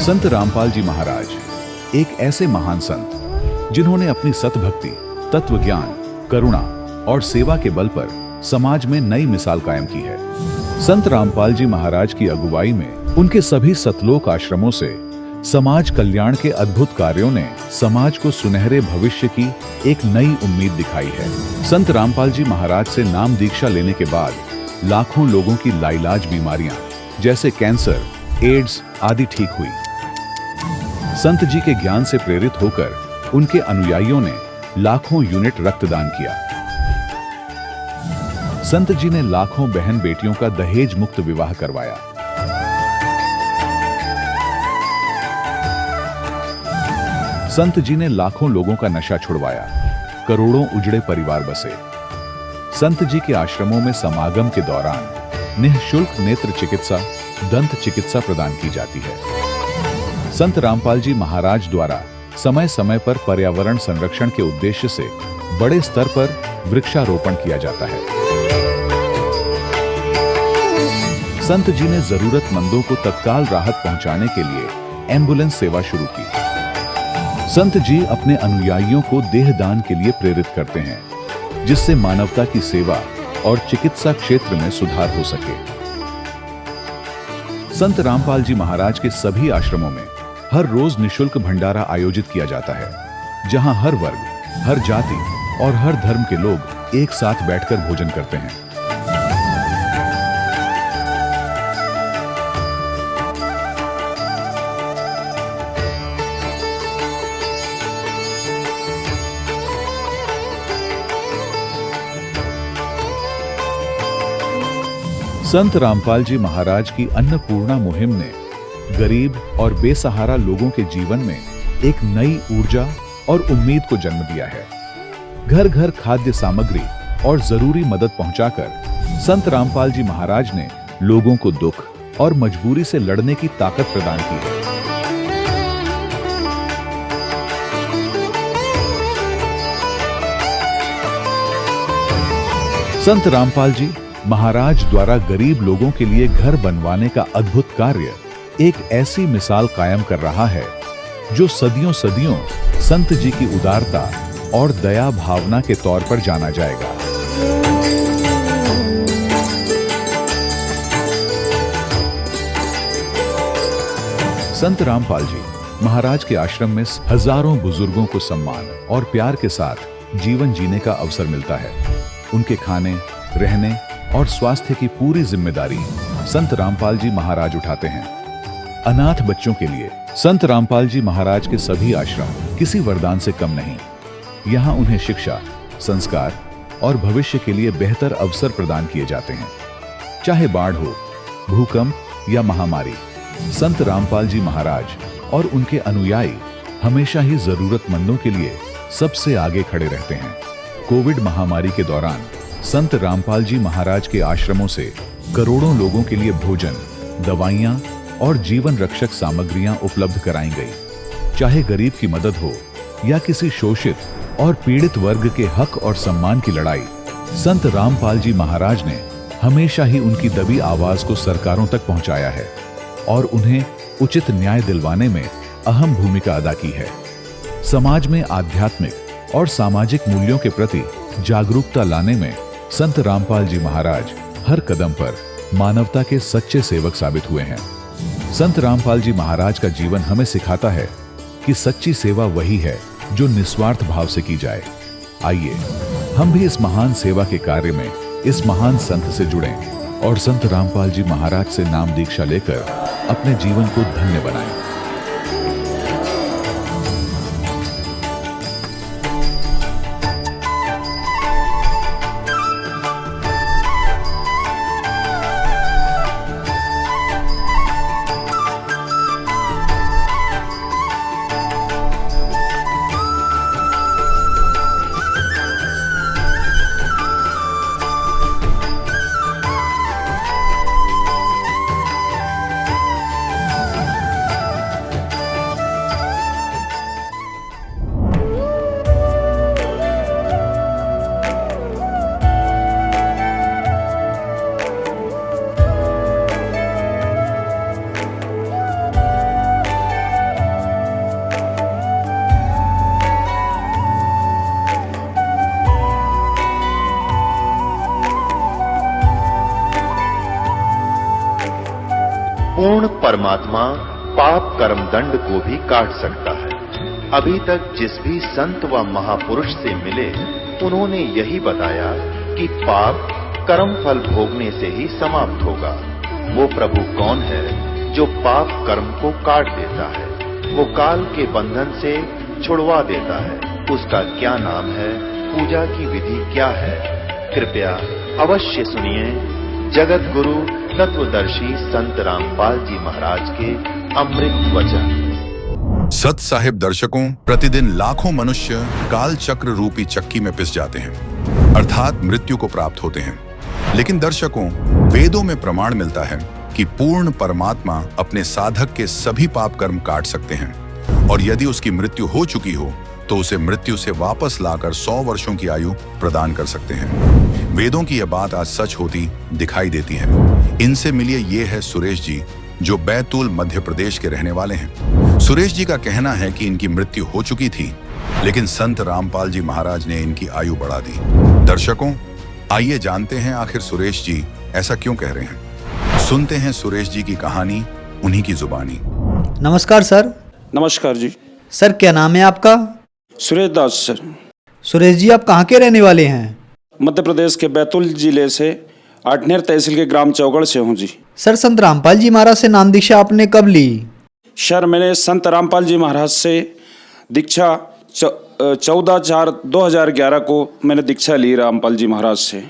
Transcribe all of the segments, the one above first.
संत रामपाल जी महाराज एक ऐसे महान संत जिन्होंने अपनी सतभक्ति, तत्व ज्ञान, करुणा और सेवा के बल पर समाज में नई मिसाल कायम की है। संत रामपाल जी महाराज की अगुवाई में उनके सभी सतलोक आश्रमों से समाज कल्याण के अद्भुत कार्यों ने समाज को सुनहरे भविष्य की एक नई उम्मीद दिखाई है। संत रामपाल जी महाराज से नाम दीक्षा लेने के बाद लाखों लोगों की लाइलाज बीमारियां जैसे कैंसर, एड्स आदि ठीक हुई। संत जी के ज्ञान से प्रेरित होकर उनके अनुयायियों ने लाखों यूनिट रक्तदान किया। संत जी ने लाखों बहन बेटियों का दहेज मुक्त विवाह करवाया। संत जी ने लाखों लोगों का नशा छुड़वाया, करोड़ों उजड़े परिवार बसे। संत जी के आश्रमों में समागम के दौरान निःशुल्क नेत्र चिकित्सा, दंत चिकित्सा प्रदान की जाती है। संत रामपाल जी महाराज द्वारा समय समय पर पर्यावरण संरक्षण के उद्देश्य से बड़े स्तर पर वृक्षारोपण किया जाता है। संत जी ने जरूरतमंदों को तत्काल राहत पहुंचाने के लिए एम्बुलेंस सेवा शुरू की। संत जी अपने अनुयायियों को देहदान के लिए प्रेरित करते हैं, जिससे मानवता की सेवा और चिकित्सा क्षेत्र में सुधार हो सके। संत रामपाल जी महाराज के सभी आश्रमों में हर रोज निःशुल्क भंडारा आयोजित किया जाता है, जहां हर वर्ग, हर जाति और हर धर्म के लोग एक साथ बैठकर भोजन करते हैं। संत रामपाल जी महाराज की अन्नपूर्णा मुहिम ने गरीब और बेसहारा लोगों के जीवन में एक नई ऊर्जा और उम्मीद को जन्म दिया है। घर घर खाद्य सामग्री और जरूरी मदद पहुंचाकर संत रामपाल जी महाराज ने लोगों को दुख और मजबूरी से लड़ने की ताकत प्रदान की है। संत रामपाल जी महाराज द्वारा गरीब लोगों के लिए घर बनवाने का अद्भुत कार्य एक ऐसी मिसाल कायम कर रहा है जो सदियों सदियों संत जी की उदारता और दया भावना के तौर पर जाना जाएगा। संत रामपाल जी महाराज के आश्रम में हजारों बुजुर्गों को सम्मान और प्यार के साथ जीवन जीने का अवसर मिलता है। उनके खाने, रहने और स्वास्थ्य की पूरी जिम्मेदारी संत रामपाल जी महाराज उठाते हैं। अनाथ बच्चों के लिए संत रामपाल जी महाराज के सभी आश्रम किसी वरदान से कम नहीं। यहाँ उन्हें शिक्षा, संस्कार और भविष्य के लिए बेहतर अवसर प्रदान किए जाते हैं। चाहे बाढ़ हो, भूकंप या महामारी, संत रामपाल जी महाराज और उनके अनुयायी हमेशा ही जरूरतमंदों के लिए सबसे आगे खड़े रहते हैं। कोविड महामारी के दौरान संत रामपाल जी महाराज के आश्रमों से करोड़ों लोगों के लिए भोजन, दवाइयां और जीवन रक्षक सामग्रियां उपलब्ध कराई गई। चाहे गरीब की मदद हो या किसी शोषित और पीड़ित वर्ग के हक और सम्मान की लड़ाई, संत रामपाल जी महाराज ने हमेशा ही उनकी दबी आवाज को सरकारों तक पहुंचाया है और उन्हें उचित न्याय दिलवाने में अहम भूमिका अदा की है। समाज में आध्यात्मिक और सामाजिक मूल्यों के प्रति जागरूकता लाने में संत रामपाल जी महाराज हर कदम पर मानवता के सच्चे सेवक साबित हुए हैं। संत रामपाल जी महाराज का जीवन हमें सिखाता है कि सच्ची सेवा वही है जो निस्वार्थ भाव से की जाए। आइए हम भी इस महान सेवा के कार्य में इस महान संत से जुड़ें और संत रामपाल जी महाराज से नाम दीक्षा लेकर अपने जीवन को धन्य बनाएं। पूर्ण परमात्मा पाप कर्म दंड को भी काट सकता है। अभी तक जिस भी संत व महापुरुष से मिले उन्होंने यही बताया कि पाप कर्म फल भोगने से ही समाप्त होगा। वो प्रभु कौन है जो पाप कर्म को काट देता है, वो काल के बंधन से छुड़वा देता है। उसका क्या नाम है, पूजा की विधि क्या है? कृपया अवश्य सुनिए जगत गुरु तत्वदर्शी संत रामपाल जी महाराज के अमृत वचन। सत साहिब दर्शकों, प्रतिदिन लाखों मनुष्य काल चक्र रूपी चक्की में पिस जाते हैं, अर्थात मृत्यु को प्राप्त होते हैं। लेकिन दर्शकों, वेदों में प्रमाण मिलता है कि पूर्ण परमात्मा अपने साधक के सभी पाप कर्म काट सकते हैं और यदि उसकी मृत्यु हो चुकी हो तो उसे मृत्यु से वापस लाकर 100 वर्षों की आयु प्रदान कर सकते हैं। वेदों की यह बात आज सच होती दिखाई देती है। इनसे मिलिए ये है सुरेश जी, जो बैतूल मध्य प्रदेश के रहने वाले हैं। सुरेश जी का कहना है कि इनकी मृत्यु हो चुकी थी, लेकिन संत रामपाल जी महाराज ने इनकी आयु बढ़ा दी। दर्शकों, आइए जानते हैं आखिर सुरेश जी ऐसा क्यों कह रहे हैं। सुनते हैं सुरेश जी की कहानी उन्हीं की जुबानी। नमस्कार सर। नमस्कार जी। सर क्या नाम है आपका? सुरेश दास सर। सुरेश जी आप कहाँ के रहने वाले हैं? मध्य प्रदेश के बैतूल जिले से आठनेर तहसील के ग्राम चौगढ़ से हूँ जी। सर संत रामपाल जी महाराज से नाम दीक्षा आपने कब ली? सर मैंने संत रामपाल जी महाराज से दीक्षा 14/4/2011 को मैंने दीक्षा ली रामपाल जी महाराज से।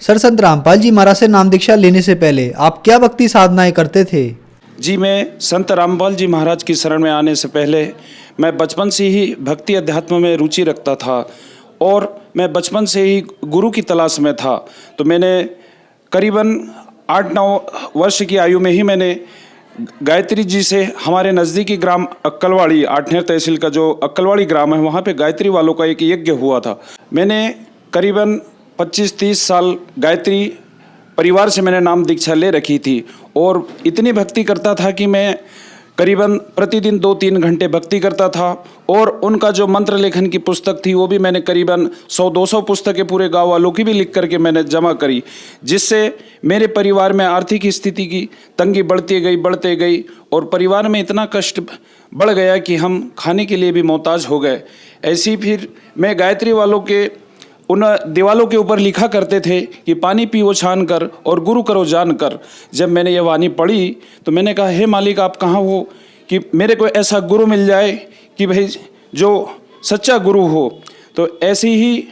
सर संत रामपाल जी महाराज से नाम दीक्षा लेने से पहले आप क्या भक्ति साधनाएं करते थे? जी मैं संत रामपाल जी महाराज की शरण में आने से पहले मैं बचपन से ही भक्ति अध्यात्म में रुचि रखता था और मैं बचपन से ही गुरु की तलाश में था। तो मैंने करीबन 8-9 वर्ष की आयु में ही मैंने गायत्री जी से हमारे नज़दीकी ग्राम अक्कलवाड़ी, आठनेर तहसील का जो अक्कलवाड़ी ग्राम है, वहाँ पे गायत्री वालों का एक यज्ञ हुआ था। मैंने करीबन 25-30 साल गायत्री परिवार से मैंने नाम दीक्षा ले रखी थी और इतनी भक्ति करता था कि मैं करीबन प्रतिदिन 2-3 घंटे भक्ति करता था। और उनका जो मंत्र लेखन की पुस्तक थी वो भी मैंने करीबन 100-200 पुस्तकें पूरे गांव वालों की भी लिख करके मैंने जमा करी, जिससे मेरे परिवार में आर्थिक स्थिति की तंगी बढ़ते गई और परिवार में इतना कष्ट बढ़ गया कि हम खाने के लिए भी मोहताज हो गए। ऐसे ही फिर मैं गायत्री वालों के उन दीवालों के ऊपर लिखा करते थे कि पानी पियो छान कर और गुरु करो जान कर। जब मैंने ये वाणी पढ़ी तो मैंने कहा, हे मालिक आप कहाँ हो कि मेरे को ऐसा गुरु मिल जाए कि भाई जो सच्चा गुरु हो। तो ऐसे ही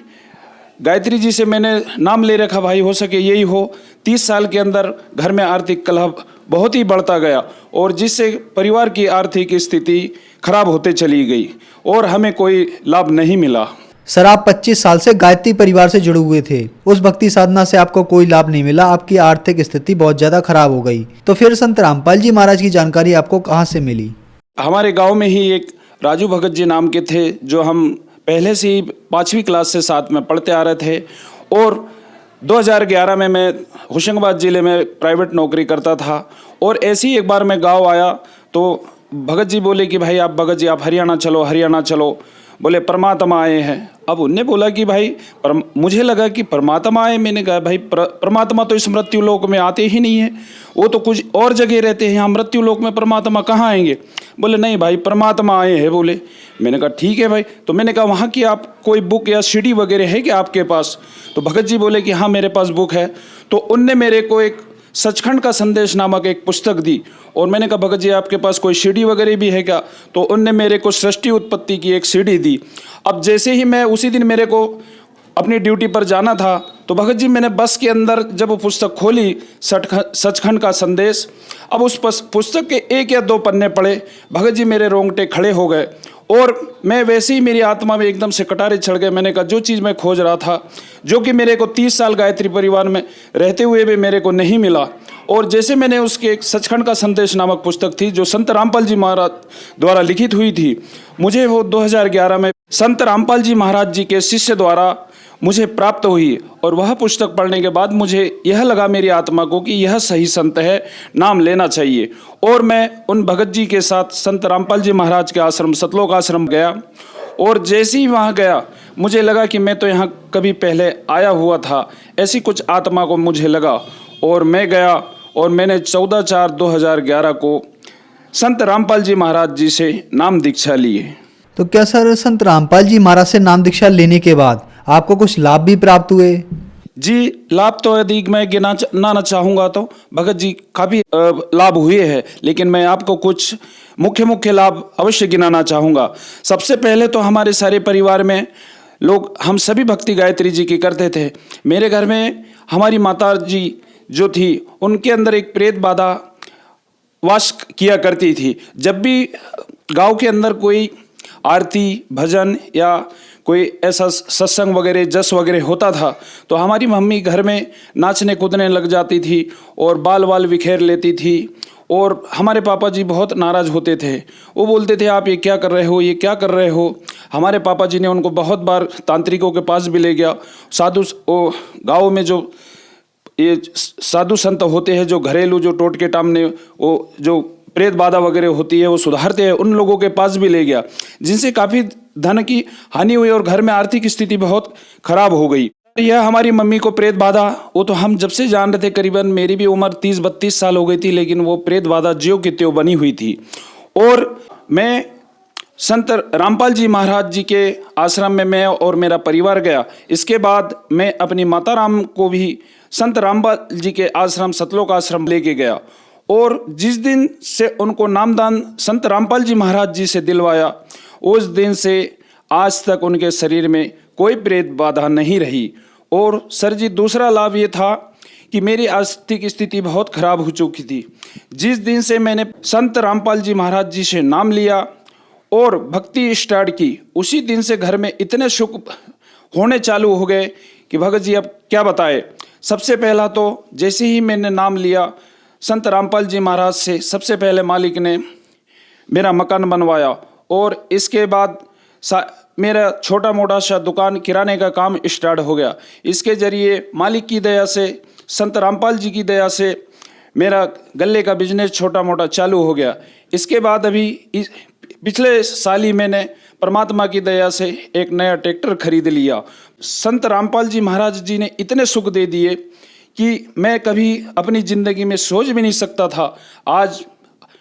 गायत्री जी से मैंने नाम ले रखा, भाई हो सके यही हो। 30 साल के अंदर घर में आर्थिक कलह बहुत ही बढ़ता गया और जिससे परिवार की आर्थिक स्थिति खराब होते चली गई और हमें कोई लाभ नहीं मिला। सर आप 25 साल से गायत्री परिवार से जुड़े हुए थे, उस भक्ति साधना से आपको कोई लाभ नहीं मिला, आपकी आर्थिक स्थिति बहुत ज़्यादा खराब हो गई। तो फिर संत रामपाल जी महाराज की जानकारी आपको कहाँ से मिली? हमारे गांव में ही एक राजू भगत जी नाम के थे, जो हम पहले से ही 5वीं क्लास से साथ में पढ़ते आ रहे थे और 2011 में मैं होशंगाबाद ज़िले में प्राइवेट नौकरी करता था। और ऐसे ही एक बार मैं गाँव आया तो भगत जी बोले कि भाई आप भगत जी आप हरियाणा चलो। बोले परमात्मा आए हैं। अब उनने बोला कि भाई मुझे लगा कि परमात्मा आए। मैंने कहा भाई परमात्मा तो इस मृत्यु लोक में आते ही नहीं है, वो तो कुछ और जगह रहते हैं, यहाँ मृत्यु लोक में परमात्मा कहाँ आएंगे? बोले नहीं भाई परमात्मा आए हैं बोले। मैंने कहा ठीक है भाई। तो मैंने कहा वहाँ की आप कोई बुक या सीडी वगैरह है क्या आपके पास? तो भगत जी बोले कि हाँ मेरे पास बुक है। तो उनने मेरे को एक सचखंड का संदेश नामक एक पुस्तक दी और मैंने कहा भगत जी आपके पास कोई सीडी वगैरह भी है क्या? तो उनने मेरे को सृष्टि उत्पत्ति की एक सीडी दी। अब जैसे ही मैं उसी दिन मेरे को अपनी ड्यूटी पर जाना था तो भगत जी मैंने बस के अंदर जब वो पुस्तक खोली सचखंड का संदेश, अब उस पुस्तक के 1 या 2 पन्ने पढ़े, भगत जी मेरे रोंगटे खड़े हो गए और मैं वैसे ही मेरी आत्मा में एकदम से कटारे चढ़ गए। मैंने कहा जो चीज़ मैं खोज रहा था, जो कि मेरे को 30 साल गायत्री परिवार में रहते हुए भी मेरे को नहीं मिला। और जैसे मैंने उसके एक सचखंड का संदेश नामक पुस्तक थी जो संत रामपाल जी महाराज द्वारा लिखित हुई थी, मुझे वो 2011 में संत रामपाल जी महाराज जी के शिष्य द्वारा मुझे प्राप्त हुई। और वह पुस्तक पढ़ने के बाद मुझे यह लगा मेरी आत्मा को कि यह सही संत है, नाम लेना चाहिए। और मैं उन भगत जी के साथ संत रामपाल जी महाराज के आश्रम सतलोक आश्रम गया और जैसे ही वहाँ गया मुझे लगा कि मैं तो यहाँ कभी पहले आया हुआ था, ऐसी कुछ आत्मा को मुझे लगा। और मैं गया और मैंने 14/4/2011 को संत रामपाल जी महाराज जी से नाम दीक्षा लिए। तो क्या सर संत रामपाल जी महाराज से नाम दीक्षा लेने के बाद आपको कुछ लाभ भी प्राप्त हुए? जी, लाभ तो यदि मैं गिनाना चाहूँगा तो भगत जी काफ़ी लाभ हुए हैं, लेकिन मैं आपको कुछ मुख्य लाभ अवश्य गिनाना चाहूँगा। सबसे पहले तो हमारे सारे परिवार में लोग हम सभी भक्ति गायत्री जी की करते थे। मेरे घर में हमारी माता जी जो थी उनके अंदर एक प्रेत बाधा वास किया करती थी। जब भी गांव के अंदर कोई आरती भजन या कोई ऐसा सत्संग वगैरह जस वगैरह होता था तो हमारी मम्मी घर में नाचने कूदने लग जाती थी और बाल बिखेर लेती थी और हमारे पापा जी बहुत नाराज़ होते थे। वो बोलते थे आप ये क्या कर रहे हो, ये क्या कर रहे हो। हमारे पापा जी ने उनको बहुत बार तांत्रिकों के पास भी ले गया। गाँव में जो ये साधु संत होते हैं जो घरेलू जो टोटके टामने वो जो प्रेत बाधा वगैरह होती है वो सुधारते हैं, उन लोगों के पास भी ले गया, जिनसे काफ़ी धन की हानि हुई और घर में आर्थिक स्थिति बहुत खराब हो गई। यह हमारी मम्मी को प्रेत बाधा, वो तो हम जब से जान रहे थे, करीबन मेरी भी उम्र 30-32 साल हो गई थी, लेकिन वो प्रेत बाधा ज्यों की त्यों बनी हुई थी। और मैं संत रामपाल जी महाराज जी के आश्रम में मैं और मेरा परिवार गया। इसके बाद मैं अपनी माता राम को भी संत रामपाल जी के आश्रम सतलोक आश्रम लेके गया और जिस दिन से उनको नामदान संत रामपाल जी महाराज जी से दिलवाया उस दिन से आज तक उनके शरीर में कोई प्रेत बाधा नहीं रही। और सर जी दूसरा लाभ ये था कि मेरी आर्थिक स्थिति बहुत खराब हो चुकी थी। जिस दिन से मैंने संत रामपाल जी महाराज जी से नाम लिया और भक्ति स्टार्ट की, उसी दिन से घर में इतने सुख होने चालू हो गए कि भगत जी अब क्या बताए। सबसे पहला तो जैसे ही मैंने नाम लिया संत रामपाल जी महाराज से, सबसे पहले मालिक ने मेरा मकान बनवाया और इसके बाद मेरा छोटा मोटा सा दुकान किराने का काम स्टार्ट हो गया। इसके जरिए मालिक की दया से, संत रामपाल जी की दया से मेरा गल्ले का बिजनेस छोटा मोटा चालू हो गया। इसके बाद अभी पिछले साल ही मैंने परमात्मा की दया से एक नया ट्रैक्टर खरीद लिया। संत रामपाल जी महाराज जी ने इतने सुख दे दिए कि मैं कभी अपनी ज़िंदगी में सोच भी नहीं सकता था। आज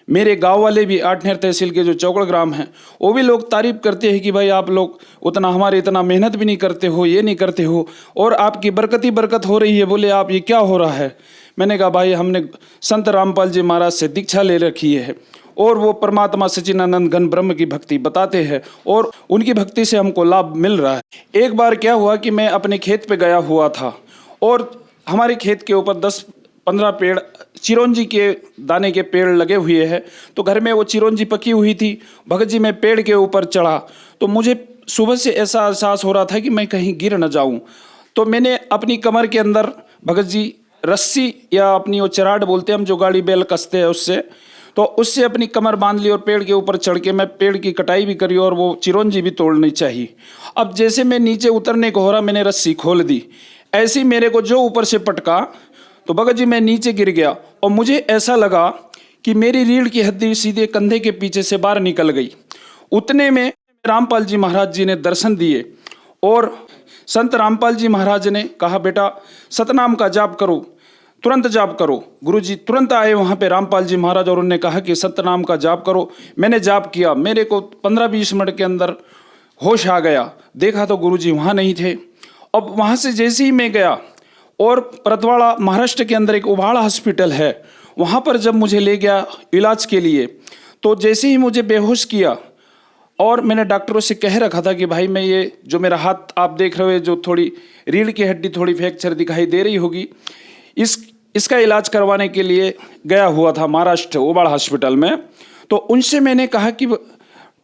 मेरे गांव वाले भी आठनेर तहसील के जो चौकड़ ग्राम हैं वो भी लोग तारीफ करते हैं कि भाई आप लोग उतना हमारे इतना मेहनत भी नहीं करते हो, ये नहीं करते हो और आपकी बरकत ही बरकत हो रही है। बोले आप ये क्या हो रहा है। मैंने कहा भाई हमने संत रामपाल जी महाराज से दीक्षा ले रखी है और वो परमात्मा सच्चिदानंद घन ब्रह्म की भक्ति बताते हैं और उनकी भक्ति से हमको लाभ मिल रहा है। एक बार क्या हुआ कि मैं अपने खेत पे गया हुआ था और हमारे खेत के ऊपर 10-15 पेड़ चिरौंजी के दाने के पेड़ लगे हुए हैं। तो घर में वो चिरौंजी पकी हुई थी। भगत जी मैं पेड़ के ऊपर चढ़ा तो मुझे सुबह से ऐसा एहसास हो रहा था कि मैं कहीं गिर न जाऊं। तो मैंने अपनी कमर के अंदर भगत जी रस्सी या अपनी वो चराट बोलते हैं हम, जो गाड़ी बैल कसते हैं उससे, तो उससे अपनी कमर बांध ली और पेड़ के ऊपर चढ़ के मैं पेड़ की कटाई भी करी और वो चिरौंजी भी तोड़नी चाहिए। अब जैसे मैं नीचे उतरने को हो रहा मैंने रस्सी खोल दी, ऐसी मेरे को जो ऊपर से पटका तो भगत जी मैं नीचे गिर गया और मुझे ऐसा लगा कि मेरी रीढ़ की हड्डी सीधे कंधे के पीछे से बाहर निकल गई। उतने में रामपाल जी महाराज जी ने दर्शन दिए और संत रामपाल जी महाराज ने कहा बेटा सतनाम का जाप करो, तुरंत जाप करो। गुरुजी तुरंत आए वहाँ पे रामपाल जी महाराज और उन्होंने कहा कि सतनाम का जाप करो। मैंने जाप किया, मेरे को 15-20 मिनट के अंदर होश आ गया। देखा तो गुरुजी वहाँ नहीं थे। अब वहाँ से जैसे ही मैं गया और परतवाड़ा महाराष्ट्र के अंदर एक उबाड़ा हॉस्पिटल है, वहाँ पर जब मुझे ले गया इलाज के लिए तो जैसे ही मुझे बेहोश किया और मैंने डॉक्टरों से कह रखा था कि भाई मैं ये जो मेरा हाथ आप देख रहे हो जो थोड़ी रीढ़ की हड्डी थोड़ी फ्रैक्चर दिखाई दे रही होगी, इसका इलाज करवाने के लिए गया हुआ था महाराष्ट्र उबाड़ा हॉस्पिटल में। तो उनसे मैंने कहा कि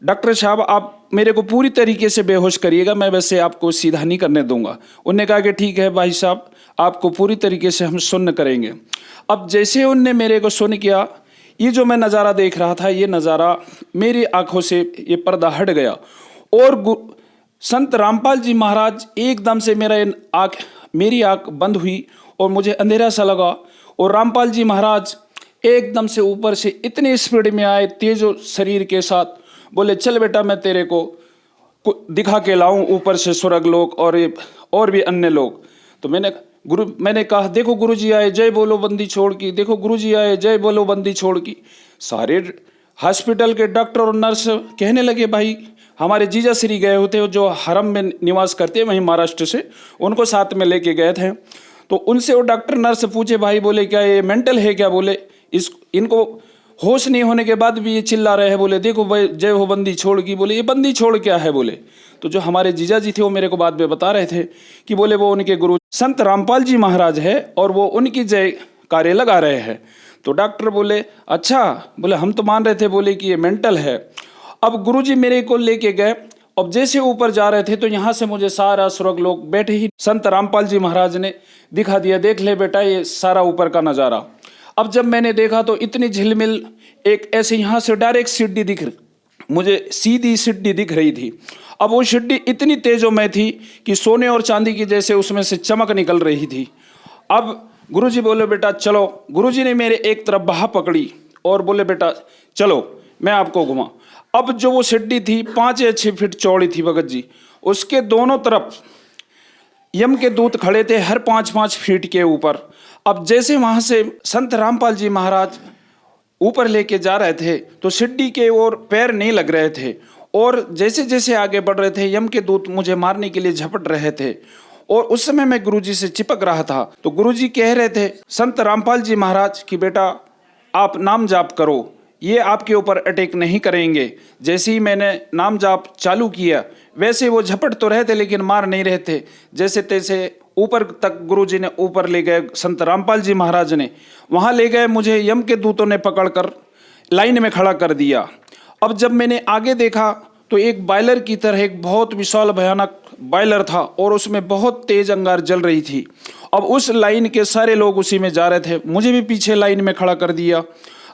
डॉक्टर साहब आप मेरे को पूरी तरीके से बेहोश करिएगा, मैं वैसे आपको सीधा नहीं करने दूंगा। उन्होंने कहा कि ठीक है भाई साहब आपको पूरी तरीके से हम सुन्न करेंगे। अब जैसे उनने मेरे को सुन किया, ये जो मैं नज़ारा देख रहा था ये नज़ारा मेरी आंखों से ये पर्दा हट गया और संत रामपाल जी महाराज एकदम से मेरी आँख बंद हुई और मुझे अंधेरा सा लगा और रामपाल जी महाराज एकदम से ऊपर से इतने स्पीड में आए तेजो शरीर के साथ, बोले चल बेटा मैं तेरे को दिखा के लाऊं ऊपर से स्वर्ग लोक और भी अन्य लोग। तो मैंने मैंने कहा देखो गुरुजी आए, जय बोलो बंदी छोड़ की, देखो गुरुजी आए, जय बोलो बंदी छोड़ की। सारे हॉस्पिटल के डॉक्टर और नर्स कहने लगे भाई हमारे जीजा श्री गए होते जो हरम में निवास करते हैं वहीं महाराष्ट्र से, उनको साथ में लेके गए थे। तो उनसे वो डॉक्टर नर्स पूछे भाई बोले क्या ये मेंटल है क्या, बोले इनको होश नहीं होने के बाद भी ये चिल्ला रहे हैं, बोले देखो भाई जय हो बंदी छोड़ की। बोले ये बंदी छोड़ क्या है, बोले तो जो हमारे जीजा जी थे वो मेरे को बाद में बता रहे थे कि बोले वो उनके गुरु संत रामपाल जी महाराज है और वो उनकी जय कार्य लगा रहे हैं। तो डॉक्टर बोले अच्छा, बोले हम तो मान रहे थे बोले कि ये मेंटल है। अब गुरुजी मेरे को लेके गए, अब जैसे ऊपर जा रहे थे तो यहाँ से मुझे सारा स्वर्ग लोक बैठे ही संत रामपाल जी महाराज ने दिखा दिया, देख ले बेटा ये सारा ऊपर का नज़ारा। अब जब मैंने देखा तो इतनी झिलमिल एक ऐसे यहाँ से डायरेक्ट सीढ़ी मुझे सीधी सीढ़ी दिख रही थी। अब वो सीढ़ी इतनी तेजोमय थी कि सोने और चांदी की जैसे उसमें से चमक निकल रही थी। अब गुरुजी बोले बेटा चलो, गुरुजी ने मेरे एक तरफ बाह पकड़ी और बोले बेटा चलो मैं आपको घुमा। अब जो वो सीढ़ी थी 5 या 6 फीट चौड़ी थी भगत जी, उसके दोनों तरफ यम के दूत खड़े थे हर 5-5 फीट के ऊपर। अब जैसे वहां से संत रामपाल जी महाराज ऊपर लेके जा रहे थे तो सीढ़ी के ओर पैर नहीं लग रहे थे और जैसे जैसे आगे बढ़ रहे थे यम के दूत मुझे मारने के लिए झपट रहे थे और उस समय मैं गुरुजी से चिपक रहा था। तो गुरुजी कह रहे थे संत रामपाल जी महाराज कि बेटा आप नाम जाप करो, ये आपके ऊपर अटैक नहीं करेंगे। जैसे ही मैंने नाम जाप चालू किया वैसे वो झपट तो रहे थे लेकिन मार नहीं रहे थे। जैसे तैसे ऊपर तक गुरुजी ने ऊपर ले गए, संत रामपाल जी महाराज ने वहाँ ले गए, मुझे यम के दूतों ने पकड़कर लाइन में खड़ा कर दिया। अब जब मैंने आगे देखा तो एक बॉयलर की तरह एक बहुत विशाल भयानक बॉयलर था और उसमें बहुत तेज अंगार जल रही थी। अब उस लाइन के सारे लोग उसी में जा रहे थे, मुझे भी पीछे लाइन में खड़ा कर दिया।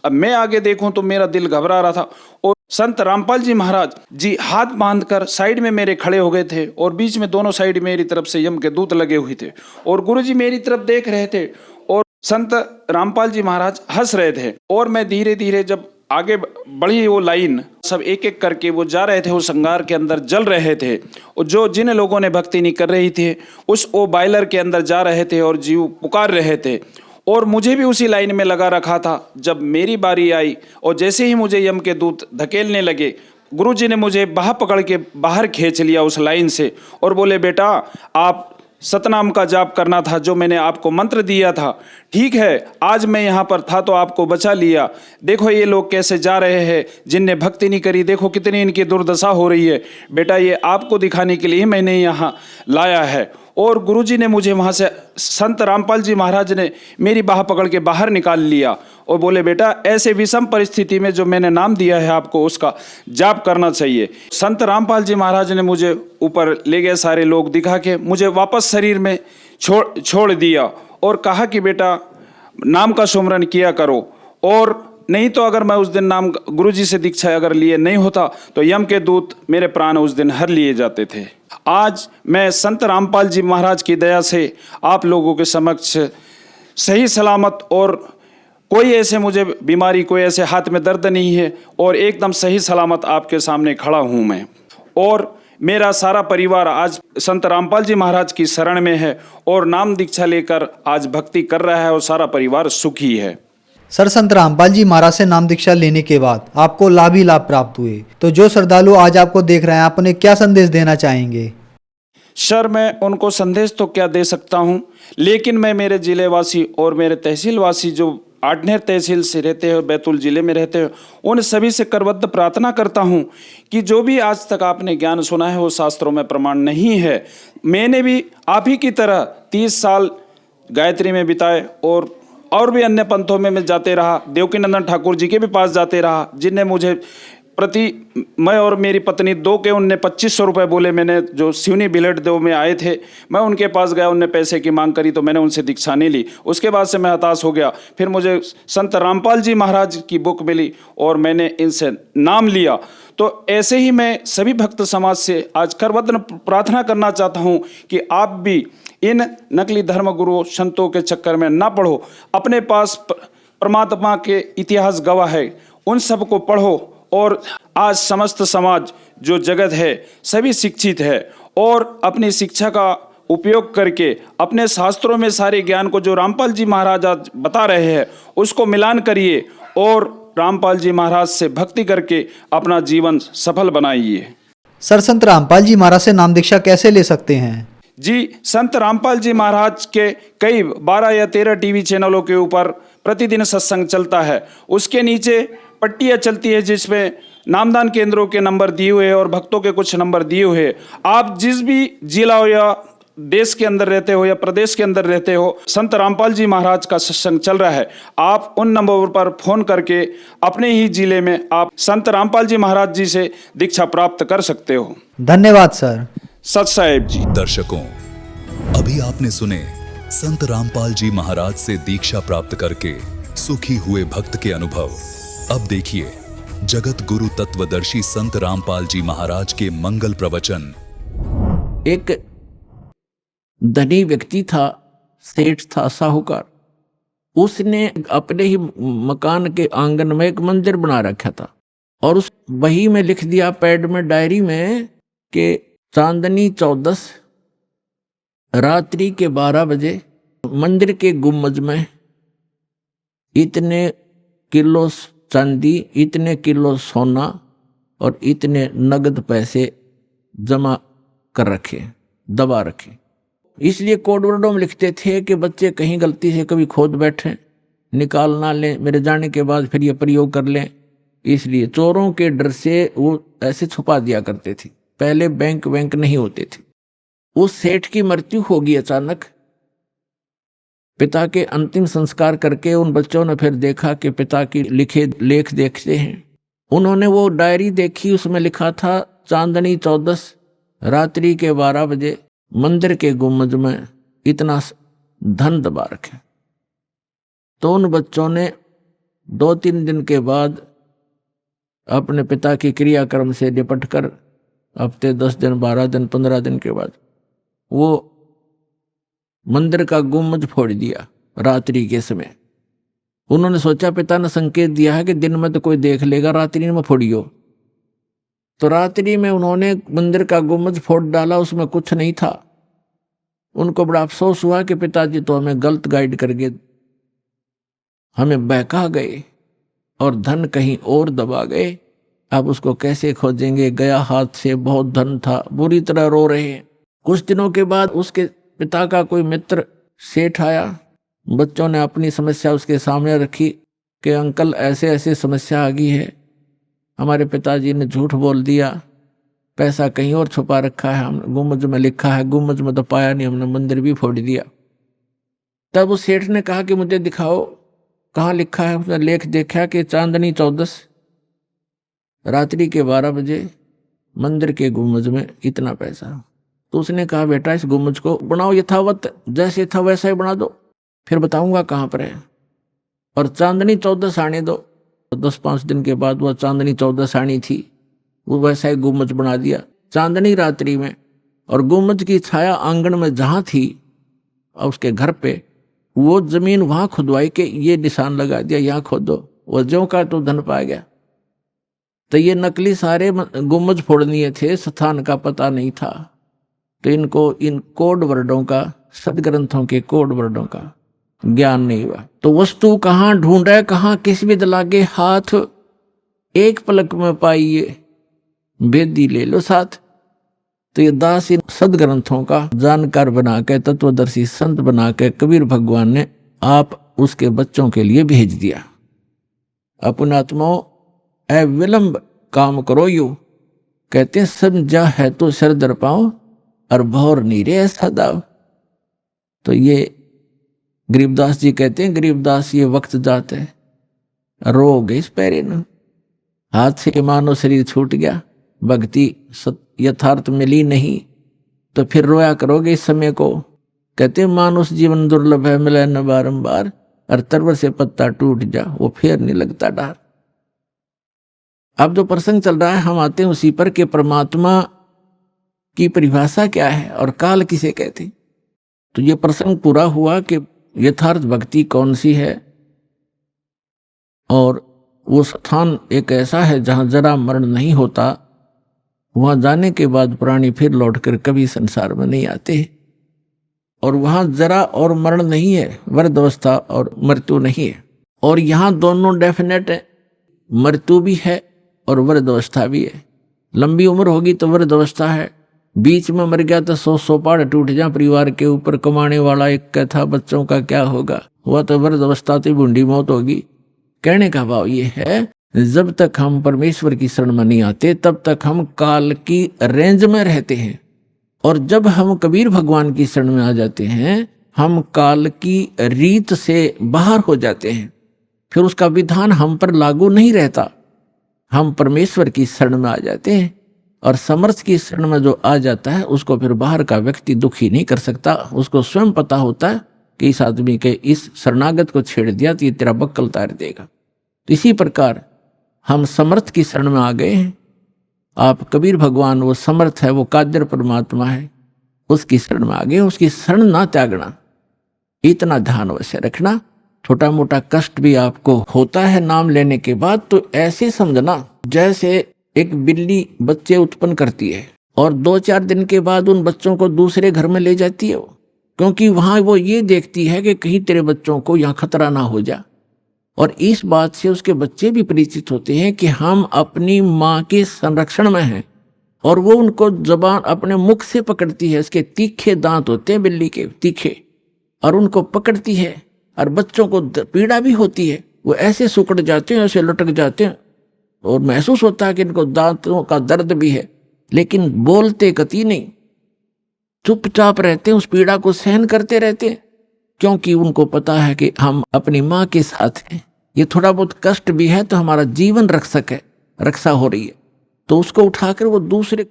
अब मैं आगे देखूं तो मेरा दिल घबरा रहा था और संत रामपाल जी महाराज जी हाथ बांधकर साइड में मेरे खड़े हो गए थे और बीच में दोनों साइड मेरी तरफ से यम के दूत लगे हुए थे और गुरुजी मेरी तरफ देख रहे थे और संत रामपाल जी महाराज हंस रहे थे। और मैं धीरे धीरे जब आगे बढ़ी वो लाइन, सब एक एक करके वो जा रहे थे, उस अंगार के अंदर जल रहे थे और जो जिन लोगों ने भक्ति नहीं कर रही थी उस वो बॉयलर के अंदर जा रहे थे और जीव पुकार रहे थे और मुझे भी उसी लाइन में लगा रखा था। जब मेरी बारी आई और जैसे ही मुझे यम के दूत धकेलने लगे, गुरुजी ने मुझे बाह पकड़ के बाहर खींच लिया उस लाइन से और बोले बेटा आप सतनाम का जाप करना था, जो मैंने आपको मंत्र दिया था। ठीक है, आज मैं यहाँ पर था तो आपको बचा लिया। देखो ये लोग कैसे जा रहे हैं जिनने भक्ति नहीं करी, देखो कितनी इनकी दुर्दशा हो रही है। बेटा ये आपको दिखाने के लिए मैंने यहाँ लाया है। और गुरुजी ने मुझे वहाँ से संत रामपाल जी महाराज ने मेरी बाह पकड़ के बाहर निकाल लिया और बोले बेटा ऐसे विषम परिस्थिति में जो मैंने नाम दिया है आपको उसका जाप करना चाहिए। संत रामपाल जी महाराज ने मुझे ऊपर ले गए, सारे लोग दिखा के मुझे वापस शरीर में छोड़ दिया और कहा कि बेटा नाम का सुमरन किया करो, और नहीं तो अगर मैं उस दिन नाम गुरुजी से दीक्षा अगर लिए नहीं होता तो यम के दूत मेरे प्राण उस दिन हर लिए जाते थे। आज मैं संत रामपाल जी महाराज की दया से आप लोगों के समक्ष सही सलामत और कोई ऐसे मुझे बीमारी, कोई ऐसे हाथ में दर्द नहीं है और एकदम सही सलामत आपके सामने खड़ा हूँ मैं। और मेरा सारा परिवार आज संत रामपाल जी महाराज की शरण में है और नाम दीक्षा लेकर आज भक्ति कर रहा है और सारा परिवार सुखी है। सर, संत रामपाल जी महाराज से नाम दीक्षा लेने के बाद आपको लाभ ही लाभ प्राप्त हुए, तो जो श्रद्धालु आज आपको देख रहे हैं आप उन्हें क्या संदेश देना चाहेंगे? सर मैं उनको संदेश तो क्या दे सकता हूं, लेकिन मैं मेरे जिले वासी और मेरे तहसील वासी जो आठनेर तहसील से रहते हैं, बैतूल जिले में रहते हैं, उन सभी से करबद्ध प्रार्थना करता हूं कि जो भी आज तक आपने ज्ञान सुना है वो शास्त्रों में प्रमाण नहीं है। मैंने भी आप ही की तरह 30 साल गायत्री में बिताए और भी अन्य पंथों में मैं जाते रहा, देवकीनंदन ठाकुर जी के भी पास जाते रहा, जिनने मुझे मैं और मेरी पत्नी दो के उनने 2500 रुपये बोले। मैंने जो सिवनी बिलेट देव में आए थे मैं उनके पास गया, उनने पैसे की मांग करी तो मैंने उनसे दीक्षा नहीं ली। उसके बाद से मैं हताश हो गया। फिर मुझे संत रामपाल जी महाराज की बुक मिली और मैंने इनसे नाम लिया। तो ऐसे ही मैं सभी भक्त समाज से आज करबद्ध प्रार्थना करना चाहता हूँ कि आप भी इन नकली धर्म गुरु संतों के चक्कर में ना पढ़ो। अपने पास परमात्मा के इतिहास गवाह है, उन सबको पढ़ो। और आज समस्त समाज जो जगत है सभी शिक्षित है और अपनी शिक्षा का उपयोग करके अपने शास्त्रों में सारे ज्ञान को जो रामपाल जी महाराज आज बता रहे हैं उसको मिलान करिए और रामपाल जी महाराज से भक्ति करके अपना जीवन सफल बनाइए। सर, संत रामपाल जी महाराज से नाम दीक्षा कैसे ले सकते हैं? जी, संत रामपाल जी महाराज के कई 12 या 13 टीवी चैनलों के ऊपर प्रतिदिन सत्संग चलता है। उसके नीचे पट्टियाँ चलती है जिसमें नामदान केंद्रों के नंबर दिए हुए हैं और भक्तों के कुछ नंबर दिए हुए हैं। आप जिस भी जिला हो या देश के अंदर रहते हो या प्रदेश के अंदर रहते हो, संत रामपाल जी महाराज का सत्संग चल रहा है, आप उन नंबरों पर फोन करके अपने ही जिले में आप संत रामपाल जी महाराज जी से दीक्षा प्राप्त कर सकते हो। धन्यवाद सर। सत साहेब जी। दर्शकों, अभी आपने सुने संत रामपाल जी महाराज से दीक्षा प्राप्त करके सुखी हुए भक्त के अनुभव। अब देखिए जगत गुरु तत्वदर्शी संत रामपाल जी महाराज के मंगल प्रवचन। एक धनी व्यक्ति था, सेठ था, साहूकार। उसने अपने ही मकान के आंगन में एक मंदिर बना रखा था और उस वही में लिख दिया पैड में, डायरी में, कि चांदनी 14 रात्रि के 12 बजे मंदिर के गुम्बज में इतने किलो चांदी, इतने किलो सोना और इतने नगद पैसे जमा कर रखे, दबा रखे। इसलिए कोड वर्डों में लिखते थे कि बच्चे कहीं गलती से कभी खोद बैठे, निकाल ना लें, मेरे जाने के बाद फिर ये प्रयोग कर लें। इसलिए चोरों के डर से वो ऐसे छुपा दिया करते थे। पहले बैंक नहीं होते थे। उस सेठ की मृत्यु हो गई अचानक। पिता के अंतिम संस्कार करके उन बच्चों ने फिर देखा कि पिता की लिखे लेख देखते हैं। उन्होंने वो डायरी देखी, उसमें लिखा था चांदनी 14 रात्रि के 12 बजे मंदिर के गुम्बज में इतना धन दबा रखे। तो उन बच्चों ने 2-3 दिन के बाद अपने पिता की क्रियाक्रम से निपट कर हफ्ते 10 दिन, 12 दिन, 15 दिन के बाद वो मंदिर का गुम्बज फोड़ दिया रात्रि के समय। उन्होंने सोचा पिता ने संकेत दिया है कि दिन में तो कोई देख लेगा, रात्रि में फोड़ियो। तो रात्रि में उन्होंने मंदिर का गुम्बज फोड़ डाला, उसमें कुछ नहीं था। उनको बड़ा अफसोस हुआ कि पिताजी तो हमें गलत गाइड करके हमें बहका गए और धन कहीं और दबा गए। अब उसको कैसे खोजेंगे, गया हाथ से, बहुत धन था। बुरी तरह रो रहे हैं। कुछ दिनों के बाद उसके पिता का कोई मित्र सेठ आया। बच्चों ने अपनी समस्या उसके सामने रखी कि अंकल ऐसे ऐसे समस्या आ गई है, हमारे पिताजी ने झूठ बोल दिया, पैसा कहीं और छुपा रखा है, हम गुम्बज में लिखा है, गुम्बज में तो पाया नहीं, हमने मंदिर भी फोड़ दिया। तब उस सेठ ने कहा कि मुझे दिखाओ कहाँ लिखा है। उसने लेख देखा कि चांदनी 14 रात्रि के 12 बजे मंदिर के गुम्बज में इतना पैसा। तो उसने कहा बेटा इस गुम्बज को बनाओ यथावत, जैसे था वैसा ही बना दो, फिर बताऊंगा कहाँ पर है, और चांदनी 14 आने दो। 10-5 दिन के बाद वह चांदनी 14 आनी थी, वो वैसा ही गुम्बज बना दिया चांदनी रात्रि में। और गुम्बज की छाया आंगन में जहाँ थी और उसके घर पे, वो जमीन वहाँ खुदवाई के ये निशान लगा दिया, यहाँ खोदो। वो ज्यों का तो धन पा गया। तो ये नकली सारे गुम्बज फोड़नीय थे, स्थान का पता नहीं था। तो इनको इन कोड वर्डों का, सदग्रंथों के कोड वर्डों का ज्ञान नहीं हुआ। तो वस्तु कहाँ ढूंढे, कहाँ किस विद लागे हाथ, एक पलक में पाइए बेदी ले लो साथ। तो ये दास इन सदग्रंथों का जानकार बना के, तत्वदर्शी संत बना के कबीर भगवान ने आप उसके बच्चों के लिए भेज दिया। अपने आत्माओं अविलंब काम करो यू, कहते हैं समझा है तो सर दर पाओ और भौर नीरे ऐसा दाव। तो ये गरीबदास जी कहते हैं, गरीबदास ये वक्त जाते रोग इस पैरे न, हाथ से मानो शरीर छूट गया, भक्ति यथार्थ मिली नहीं, तो फिर रोया करोगे इस समय को। कहते हैं मानुष जीवन दुर्लभ है, मिले न बारंबार, और तरवर से पत्ता टूट जा वो फिर नहीं लगता डार। अब जो प्रसंग चल रहा है हम आते हैं उसी पर कि परमात्मा की परिभाषा क्या है और काल किसे कहते। तो ये प्रसंग पूरा हुआ कि यथार्थ भक्ति कौन सी है, और वो स्थान एक ऐसा है जहाँ जरा मरण नहीं होता। वहाँ जाने के बाद प्राणी फिर लौटकर कभी संसार में नहीं आते। और वहां जरा और मरण नहीं है, वृद्ध अवस्था और मृत्यु नहीं है। और यहाँ दोनों डेफिनेट है, मृत्यु भी है और वृद्ध अवस्था भी है। लंबी उम्र होगी तो वृद्ध अवस्था है, बीच में मर गया तो 100 पहाड़ टूट जा परिवार के ऊपर, कमाने वाला एक का था, बच्चों का क्या होगा, हुआ तो वृद्ध अवस्था तो बूढ़ी मौत होगी। कहने का भाव ये है, जब तक हम परमेश्वर की शरण में नहीं आते तब तक हम काल की रेंज में रहते हैं, और जब हम कबीर भगवान की शरण में आ जाते हैं हम काल की रीत से बाहर हो जाते हैं। फिर उसका विधान हम पर लागू नहीं रहता, हम परमेश्वर की शरण में आ जाते हैं। और समर्थ की शरण में जो आ जाता है उसको फिर बाहर का व्यक्ति दुखी नहीं कर सकता, उसको स्वयं पता होता है कि इस आदमी के इस शरणागत को छेड़ दिया तो ये तेरा बक्कल तार देगा। तो इसी प्रकार हम समर्थ की शरण में आ गए हैं। आप कबीर भगवान वो समर्थ है, वो कादर परमात्मा है, उसकी शरण में आ गए। उसकी शरण ना त्यागना, इतना ध्यान अवश्य रखना। छोटा मोटा कष्ट भी आपको होता है नाम लेने के बाद, तो ऐसे समझना जैसे एक बिल्ली बच्चे उत्पन्न करती है और 2-4 दिन के बाद उन बच्चों को दूसरे घर में ले जाती है, क्योंकि वहां वो ये देखती है कि कहीं तेरे बच्चों को यहाँ खतरा ना हो जा। और इस बात से उसके बच्चे भी परिचित होते हैं कि हम अपनी माँ के संरक्षण में हैं, और वो उनको जबान अपने मुख से पकड़ती है। उसके तीखे दांत होते हैं बिल्ली के, तीखे, और उनको पकड़ती है। और बच्चों को पीड़ा भी होती है, वो ऐसे सुकड़ जाते हैं, ऐसे लटक जाते हैं, और महसूस होता है कि इनको दांतों का दर्द भी है, लेकिन बोलते कति नहीं, चुपचाप रहते हैं, उस पीड़ा को सहन करते रहते हैं, क्योंकि उनको पता है कि हम अपनी माँ के साथ हैं। ये थोड़ा बहुत कष्ट भी है तो हमारा जीवन रक्षक है, रक्षा हो रही है, तो उसको उठाकर वो दूसरे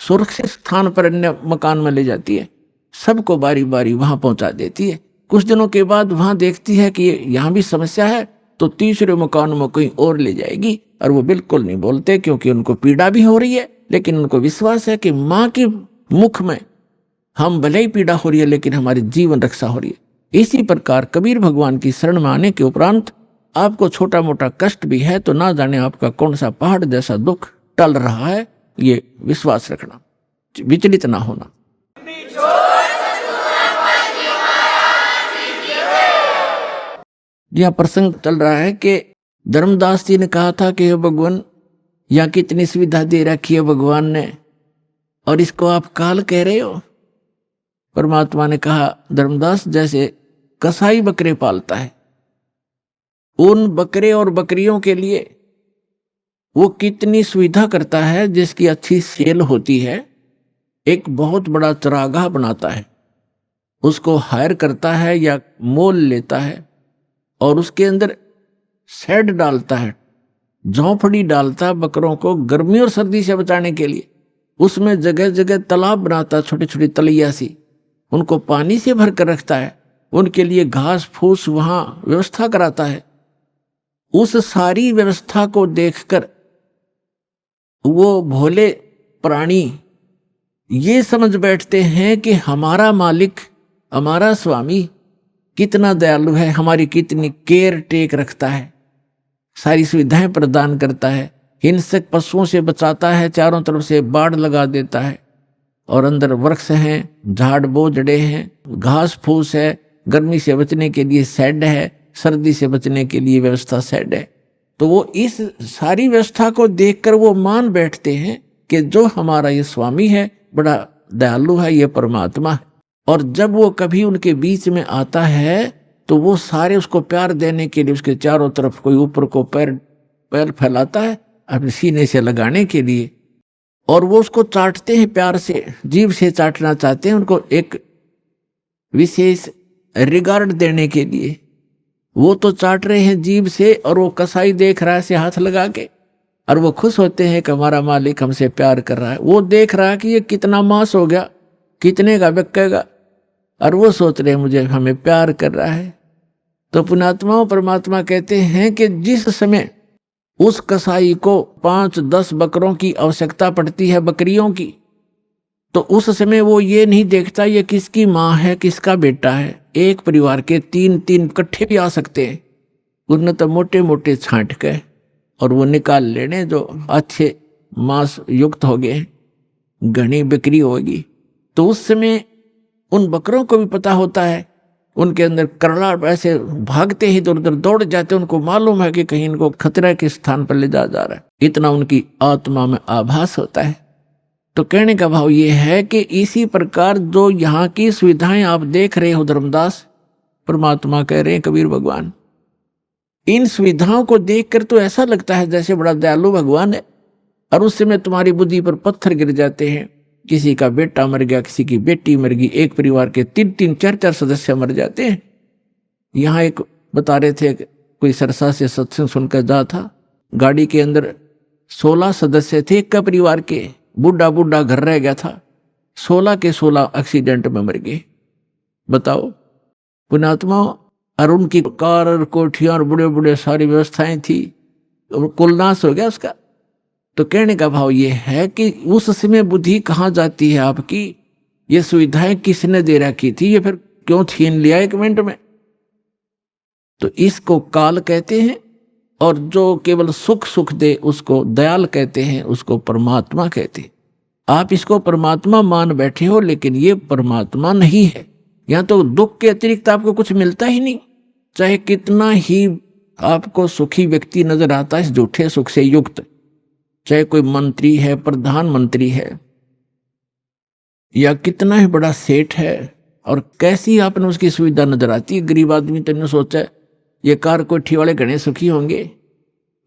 सुरक्षित स्थान पर अन्य मकान में ले जाती है, सबको बारी बारी वहां पहुंचा देती है। कुछ दिनों के बाद वहां देखती है कि यहाँ भी समस्या है, तो तीसरे मकान में कहीं और ले जाएगी। और वो बिल्कुल नहीं बोलते, क्योंकि उनको पीड़ा भी हो रही है, लेकिन उनको विश्वास है कि माँ के मुख में हम भले ही पीड़ा हो रही है लेकिन हमारी जीवन रक्षा हो रही है। इसी प्रकार कबीर भगवान की शरण में आने के उपरांत आपको छोटा मोटा कष्ट भी है तो ना जाने आपका कौन सा पहाड़ जैसा दुख टल रहा है, ये विश्वास रखना, विचलित ना होना। यह प्रसंग चल रहा है कि धर्मदास जी ने कहा था कि हे भगवान, यहाँ कितनी सुविधा दे रखी है भगवान ने, और इसको आप काल कह रहे हो। परमात्मा ने कहा, धर्मदास, जैसे कसाई बकरे पालता है, उन बकरे और बकरियों के लिए वो कितनी सुविधा करता है, जिसकी अच्छी सेल होती है, एक बहुत बड़ा चरागाह बनाता है, उसको हायर करता है या मोल लेता है, और उसके अंदर शेड डालता है, झोंपड़ी डालता है बकरों को गर्मी और सर्दी से बचाने के लिए। उसमें जगह जगह तालाब बनाता है, छोटी छोटी तलैया सी, उनको पानी से भर कर रखता है, उनके लिए घास फूस वहां व्यवस्था कराता है। उस सारी व्यवस्था को देखकर वो भोले प्राणी ये समझ बैठते हैं कि हमारा मालिक, हमारा स्वामी कितना दयालु है, हमारी कितनी केयर टेक रखता है, सारी सुविधाएं प्रदान करता है, हिंसक पशुओं से बचाता है, चारों तरफ से बाड़ लगा देता है, और अंदर वृक्ष हैं, झाड़ बोझड़े हैं, घास फूस है, गर्मी से बचने के लिए शेड है, सर्दी से बचने के लिए व्यवस्था शेड है। तो वो इस सारी व्यवस्था को देखकर वो मान बैठते हैं कि जो हमारा ये स्वामी है बड़ा दयालु है, ये परमात्मा है। और जब वो कभी उनके बीच में आता है तो वो सारे उसको प्यार देने के लिए उसके चारों तरफ कोई ऊपर को पैर फैलाता है अपने सीने से लगाने के लिए, और वो उसको चाटते हैं प्यार से, जीभ से चाटना चाहते हैं, उनको एक विशेष रिगार्ड देने के लिए। वो तो चाट रहे हैं जीभ से, और वो कसाई देख रहा है से हाथ लगा के, और वो खुश होते हैं कि हमारा मालिक हमसे प्यार कर रहा है। वो देख रहा है कि ये कितना मांस हो गया, कितने का बिकेगा, और वो सोच रहे हैं मुझे हमें प्यार कर रहा है। तो पुण्यात्माओं, परमात्मा कहते हैं कि जिस समय उस कसाई को 5-10 बकरों की आवश्यकता पड़ती है, बकरियों की, तो उस समय वो ये नहीं देखता ये किसकी माँ है, किसका बेटा है। एक परिवार के 3-3 इकट्ठे भी आ सकते हैं, उन्हें तो मोटे मोटे छांट के और वो निकाल लेने जो अच्छे मांस युक्त हो गए, घनी बिक्री होगी। तो उस समय उन बकरों को भी पता होता है, उनके अंदर करड़ा ऐसे भागते ही इधर उधर दौड़ जाते, उनको मालूम है कि कहीं इनको खतरे के स्थान पर ले जा रहा है, इतना उनकी आत्मा में आभास होता है। तो कहने का भाव ये है कि इसी प्रकार जो यहाँ की सुविधाएं आप देख रहे हो धर्मदास, परमात्मा कह रहे हैं कबीर भगवान, इन सुविधाओं को देखकर तो ऐसा लगता है जैसे बड़ा दयालु भगवान है, और उस समय तुम्हारी बुद्धि पर पत्थर गिर जाते हैं। किसी का बेटा मर गया, किसी की बेटी मर गई, एक परिवार के 3-3, 4-4 सदस्य मर जाते हैं। यहाँ एक बता रहे थे, कोई सरसा से सत्संग सुनकर जा था, गाड़ी के अंदर 16 सदस्य थे एक का परिवार के, बूढ़ा घर रह गया था, 16 के 16 एक्सीडेंट में मर गए। बताओ पुण्यात्मा, और उनकी कार और कोठियां और बड़े सारी व्यवस्थाएं थी, कुल नाश हो गया उसका। तो कहने का भाव ये है कि उस समय बुद्धि कहाँ जाती है आपकी, ये सुविधाएं किसने दे रखी थी, ये फिर क्यों छीन लिया 1 मिनट में। तो इसको काल कहते हैं, और जो केवल सुख दे उसको दयाल कहते हैं, उसको परमात्मा कहते हैं। आप इसको परमात्मा मान बैठे हो, लेकिन ये परमात्मा नहीं है। यहाँ तो दुख के अतिरिक्त आपको कुछ मिलता ही नहीं, चाहे कितना ही आपको सुखी व्यक्ति नजर आता है इस झूठे सुख से युक्त, चाहे कोई मंत्री है, प्रधानमंत्री है, या कितना ही बड़ा सेठ है, और कैसी आपने उसकी सुविधा नजर आती है। गरीब आदमी तो सोचा ये कार कोठी वाले घने सुखी होंगे,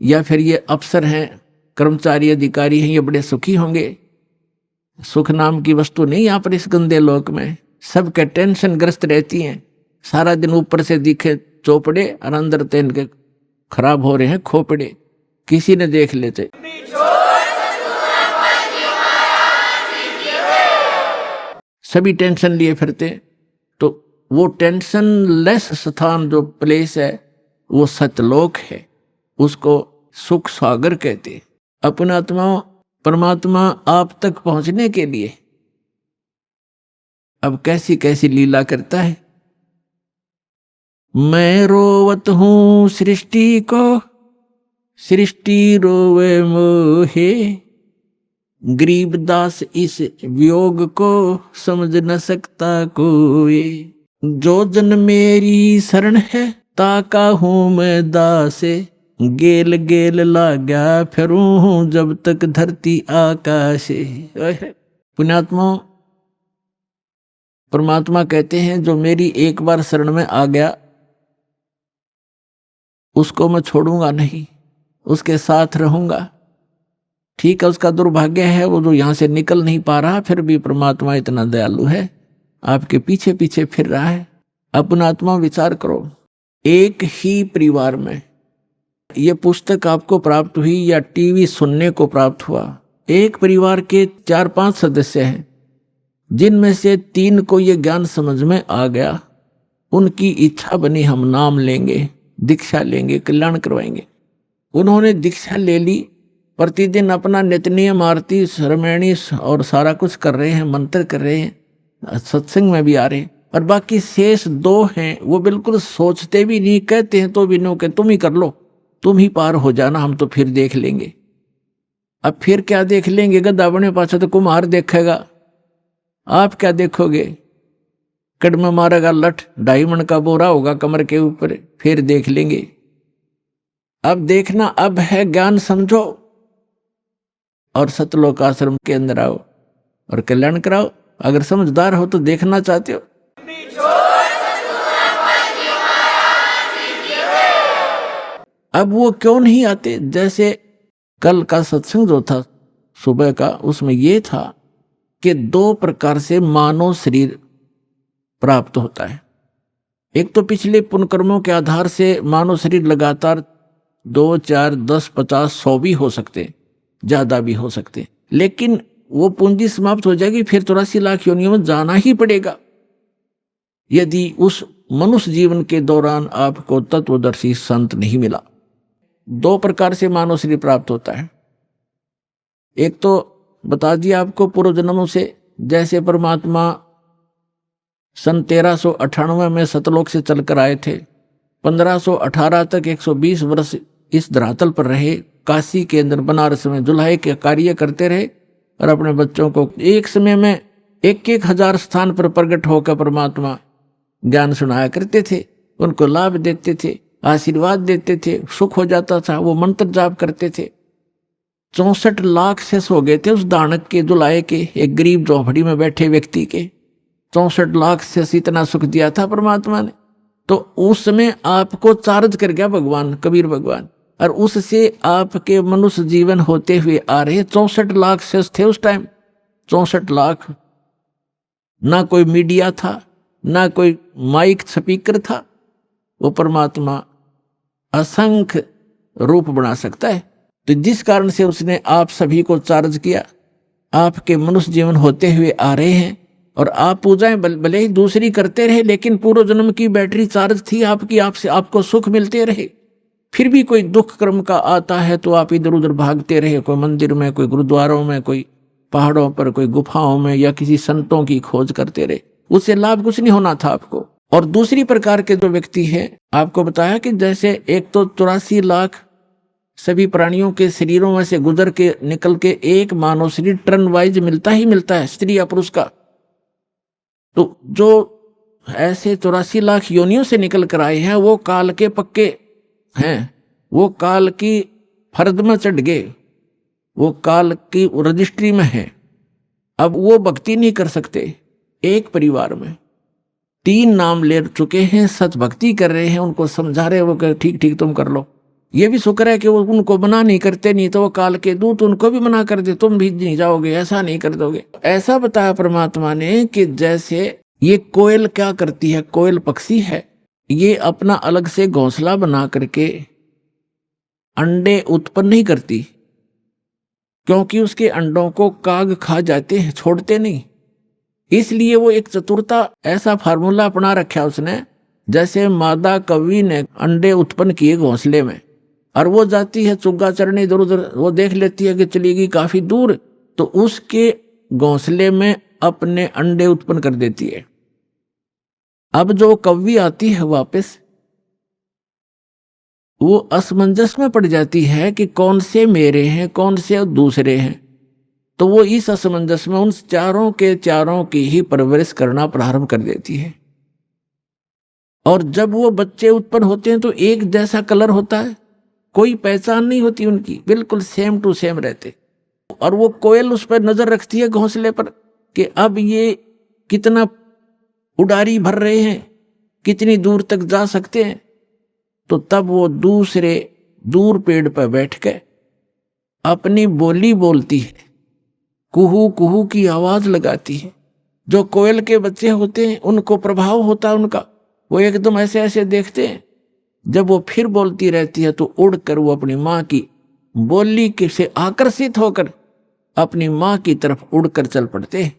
या फिर ये अफसर हैं, कर्मचारी अधिकारी हैं, ये बड़े सुखी होंगे। सुख नाम की वस्तु नहीं यहाँ पर इस गंदे लोक में, सबके टेंशन ग्रस्त रहती हैं, सारा दिन ऊपर से दिखे चौपड़े और अंदर तो इनके खराब हो रहे हैं खोपड़े, किसी ने देख लेते। सभी टेंशन लिए फिरते, तो वो टेंशन लेस स्थान जो प्लेस है वो सतलोक है, उसको सुख सागर कहते। अपना आत्मा परमात्मा आप तक पहुंचने के लिए अब कैसी कैसी लीला करता है। मैं रोवत हूं सृष्टि को, सृष्टि रोवे मोहे, गरीबदास इस वियोग को समझ न सकता कोई। जो जन मेरी शरण है ताका हूं मैं दासे, गेल गेल लाग्या फिरूं हूं जब तक धरती आकाशे। पुण्यात्मा परमात्मा कहते हैं जो मेरी एक बार शरण में आ गया उसको मैं छोड़ूंगा नहीं, उसके साथ रहूंगा। ठीक है, उसका दुर्भाग्य है वो जो यहां से निकल नहीं पा रहा, फिर भी परमात्मा इतना दयालु है, आपके पीछे पीछे फिर रहा है। अपना आत्मा विचार करो, एक ही परिवार में ये पुस्तक आपको प्राप्त हुई या टीवी सुनने को प्राप्त हुआ, एक परिवार के 4-5 सदस्य हैं, जिनमें से 3 को ये ज्ञान समझ में आ गया, उनकी इच्छा बनी हम नाम लेंगे, दीक्षा लेंगे, कल्याण करवाएंगे। उन्होंने दीक्षा ले ली, प्रतिदिन अपना नित्यनियम आरती श्रमणी और सारा कुछ कर रहे हैं, मंत्र कर रहे हैं, सत्संग में भी आ रहे हैं। और बाकी शेष 2 हैं वो बिल्कुल सोचते भी नहीं, कहते हैं तो भी नो के तुम ही कर लो, तुम ही पार हो जाना, हम तो फिर देख लेंगे। अब फिर क्या देख लेंगे, गद्दा बने पाछा तो कुम्हार देखेगा, आप क्या देखोगे? कड़म मारेगा लठ, 2.5 मन का बोरा होगा कमर के ऊपर, फिर देख लेंगे। अब देखना अब है, ज्ञान समझो और सतलोक आश्रम के अंदर आओ और कल्याण कराओ। अगर समझदार हो तो देखना चाहते हो, अब वो क्यों नहीं आते? जैसे कल का सत्संग जो था सुबह का, उसमें ये था कि 2 प्रकार से मानव शरीर प्राप्त होता है। एक तो पिछले पुण्यकर्मों के आधार से मानव शरीर लगातार 2, 4, 10, 50, 100 भी हो सकते, ज्यादा भी हो सकते, लेकिन वो पूंजी समाप्त हो जाएगी, फिर 84 लाख योनियों में जाना ही पड़ेगा यदि उस मनुष्य जीवन के दौरान आपको तत्वदर्शी संत नहीं मिला। 2 प्रकार से मानव शरीर प्राप्त होता है। एक तो बता दिया आपको पूर्व जन्मों से, जैसे परमात्मा सन 1398 में सतलोक से चलकर आए थे, 1518 तक 120 वर्ष इस धरातल पर रहे, काशी के अंदर बनारस में जुल्हे के कार्य करते रहे और अपने बच्चों को एक समय में एक एक हजार स्थान पर प्रकट होकर परमात्मा ज्ञान सुनाया करते थे, उनको लाभ देते थे, आशीर्वाद देते थे, सुख हो जाता था। वो मंत्र जाप करते थे। 64 लाख शेष हो गए थे उस दानक के, दुलाए के, एक गरीब झोंपड़ी में बैठे व्यक्ति के 64 लाख शेष। इतना सुख दिया था परमात्मा ने। तो उस समय आपको चार्ज कर गया भगवान, कबीर भगवान, और उससे आपके मनुष्य जीवन होते हुए आ रहे 64 लाख शेष थे उस टाइम। 64 लाख। ना कोई मीडिया था, ना कोई माइक स्पीकर था। वो परमात्मा असंख्य रूप बना सकता है। तो जिस कारण से उसने आप सभी को चार्ज किया, आपके मनुष्य जीवन होते हुए आ रहे हैं, और आप पूजाएं भले ही दूसरी करते रहे, लेकिन पूर्व जन्म की बैटरी चार्ज थी आपकी, आपसे आपको सुख मिलते रहे। फिर भी कोई दुख कर्म का आता है तो आप इधर उधर भागते रहे, कोई मंदिर में, कोई गुरुद्वारों में, कोई पहाड़ों पर, कोई गुफाओं में, या किसी संतों की खोज करते रहे। उससे लाभ कुछ नहीं होना था आपको। और दूसरी प्रकार के जो व्यक्ति हैं, आपको बताया कि जैसे एक तो 84 लाख सभी प्राणियों के शरीरों में से गुजर के निकल के एक मानव शरीर टर्न वाइज मिलता ही मिलता है, स्त्री या पुरुष का। तो जो ऐसे 84 लाख योनियों से निकल कर आए हैं, वो काल के पक्के हैं, वो काल की फर्द में चढ़ गए, वो काल की रजिस्ट्री में है। अब वो भक्ति नहीं कर सकते। एक परिवार में 3 नाम ले चुके हैं, सच भक्ति कर रहे हैं, उनको समझा रहे, वो ठीक ठीक तुम कर लो। ये भी शुक्र है कि वो उनको मना नहीं करते, नहीं तो वो काल के दूत उनको भी मना कर दे, तुम भी नहीं जाओगे, ऐसा नहीं कर दोगे। ऐसा बताया परमात्मा ने कि जैसे ये कोयल क्या करती है, कोयल पक्षी है, ये अपना अलग से घोंसला बना करके अंडे उत्पन्न नहीं करती, क्योंकि उसके अंडों को काग खा जाते हैं, छोड़ते नहीं। इसलिए वो एक चतुरता, ऐसा फार्मूला अपना रखा उसने, जैसे मादा कौवी ने अंडे उत्पन्न किए घोंसले में, और वो जाती है चुग्गा चरने इधर उधर, वो देख लेती है कि चलेगी काफी दूर, तो उसके घोंसले में अपने अंडे उत्पन्न कर देती है। अब जो कौवी आती है वापस, वो असमंजस में पड़ जाती है कि कौन से मेरे हैं, कौन से दूसरे हैं। तो वो इस असमंजस में उन चारों के चारों की ही परवरिश करना प्रारंभ कर देती है। और जब वो बच्चे उत्पन्न होते हैं तो एक जैसा कलर होता है, कोई पहचान नहीं होती उनकी, बिल्कुल सेम टू सेम रहते। और वो कोयल उस पर नजर रखती है घोंसले पर कि अब ये कितना उड़ारी भर रहे हैं, कितनी दूर तक जा सकते हैं। तो तब वो दूसरे दूर पेड़ पर बैठ के अपनी बोली बोलती है, कुहू कुहू की आवाज लगाती है। जो कोयल के बच्चे होते हैं उनको प्रभाव होता है उनका, वो एकदम ऐसे ऐसे देखते हैं। जब वो फिर बोलती रहती है तो उड़कर वो अपनी माँ की बोली के से आकर्षित होकर अपनी माँ की तरफ उड़कर चल पड़ते हैं।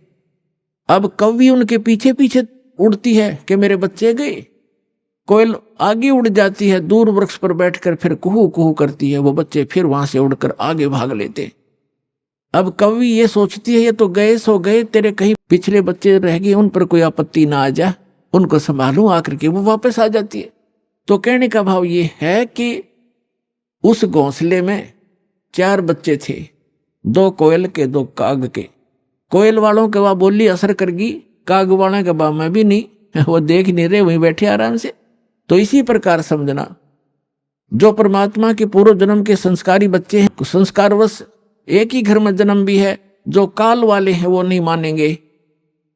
अब कौवी उनके पीछे पीछे उड़ती है कि मेरे बच्चे गए। कोयल आगे उड़ जाती है, दूर वृक्ष पर बैठकर फिर कुहू कुहू करती है, वो बच्चे फिर वहां से उड़कर आगे भाग लेते। अब कौवी ये सोचती है ये तो गए सो गए, तेरे कहीं पिछले बच्चे रह गए, उन पर कोई आपत्ति ना आ जाए, उनको संभालूं, आकर के वो वापस आ जाती है। तो कहने का भाव ये है कि उस घोंसले में 4 बच्चे थे, 2 कोयल के 2 काग के। कोयल वालों के वहां बोली असर कर गई, काग वालों के वहां में भी नहीं, वो देख नहीं रहे, वहीं बैठे आराम से। तो इसी प्रकार समझना, जो परमात्मा के पूर्व जन्म के संस्कारी बच्चे हैं, संस्कारवश एक ही घर में जन्म भी है, जो काल वाले हैं वो नहीं मानेंगे,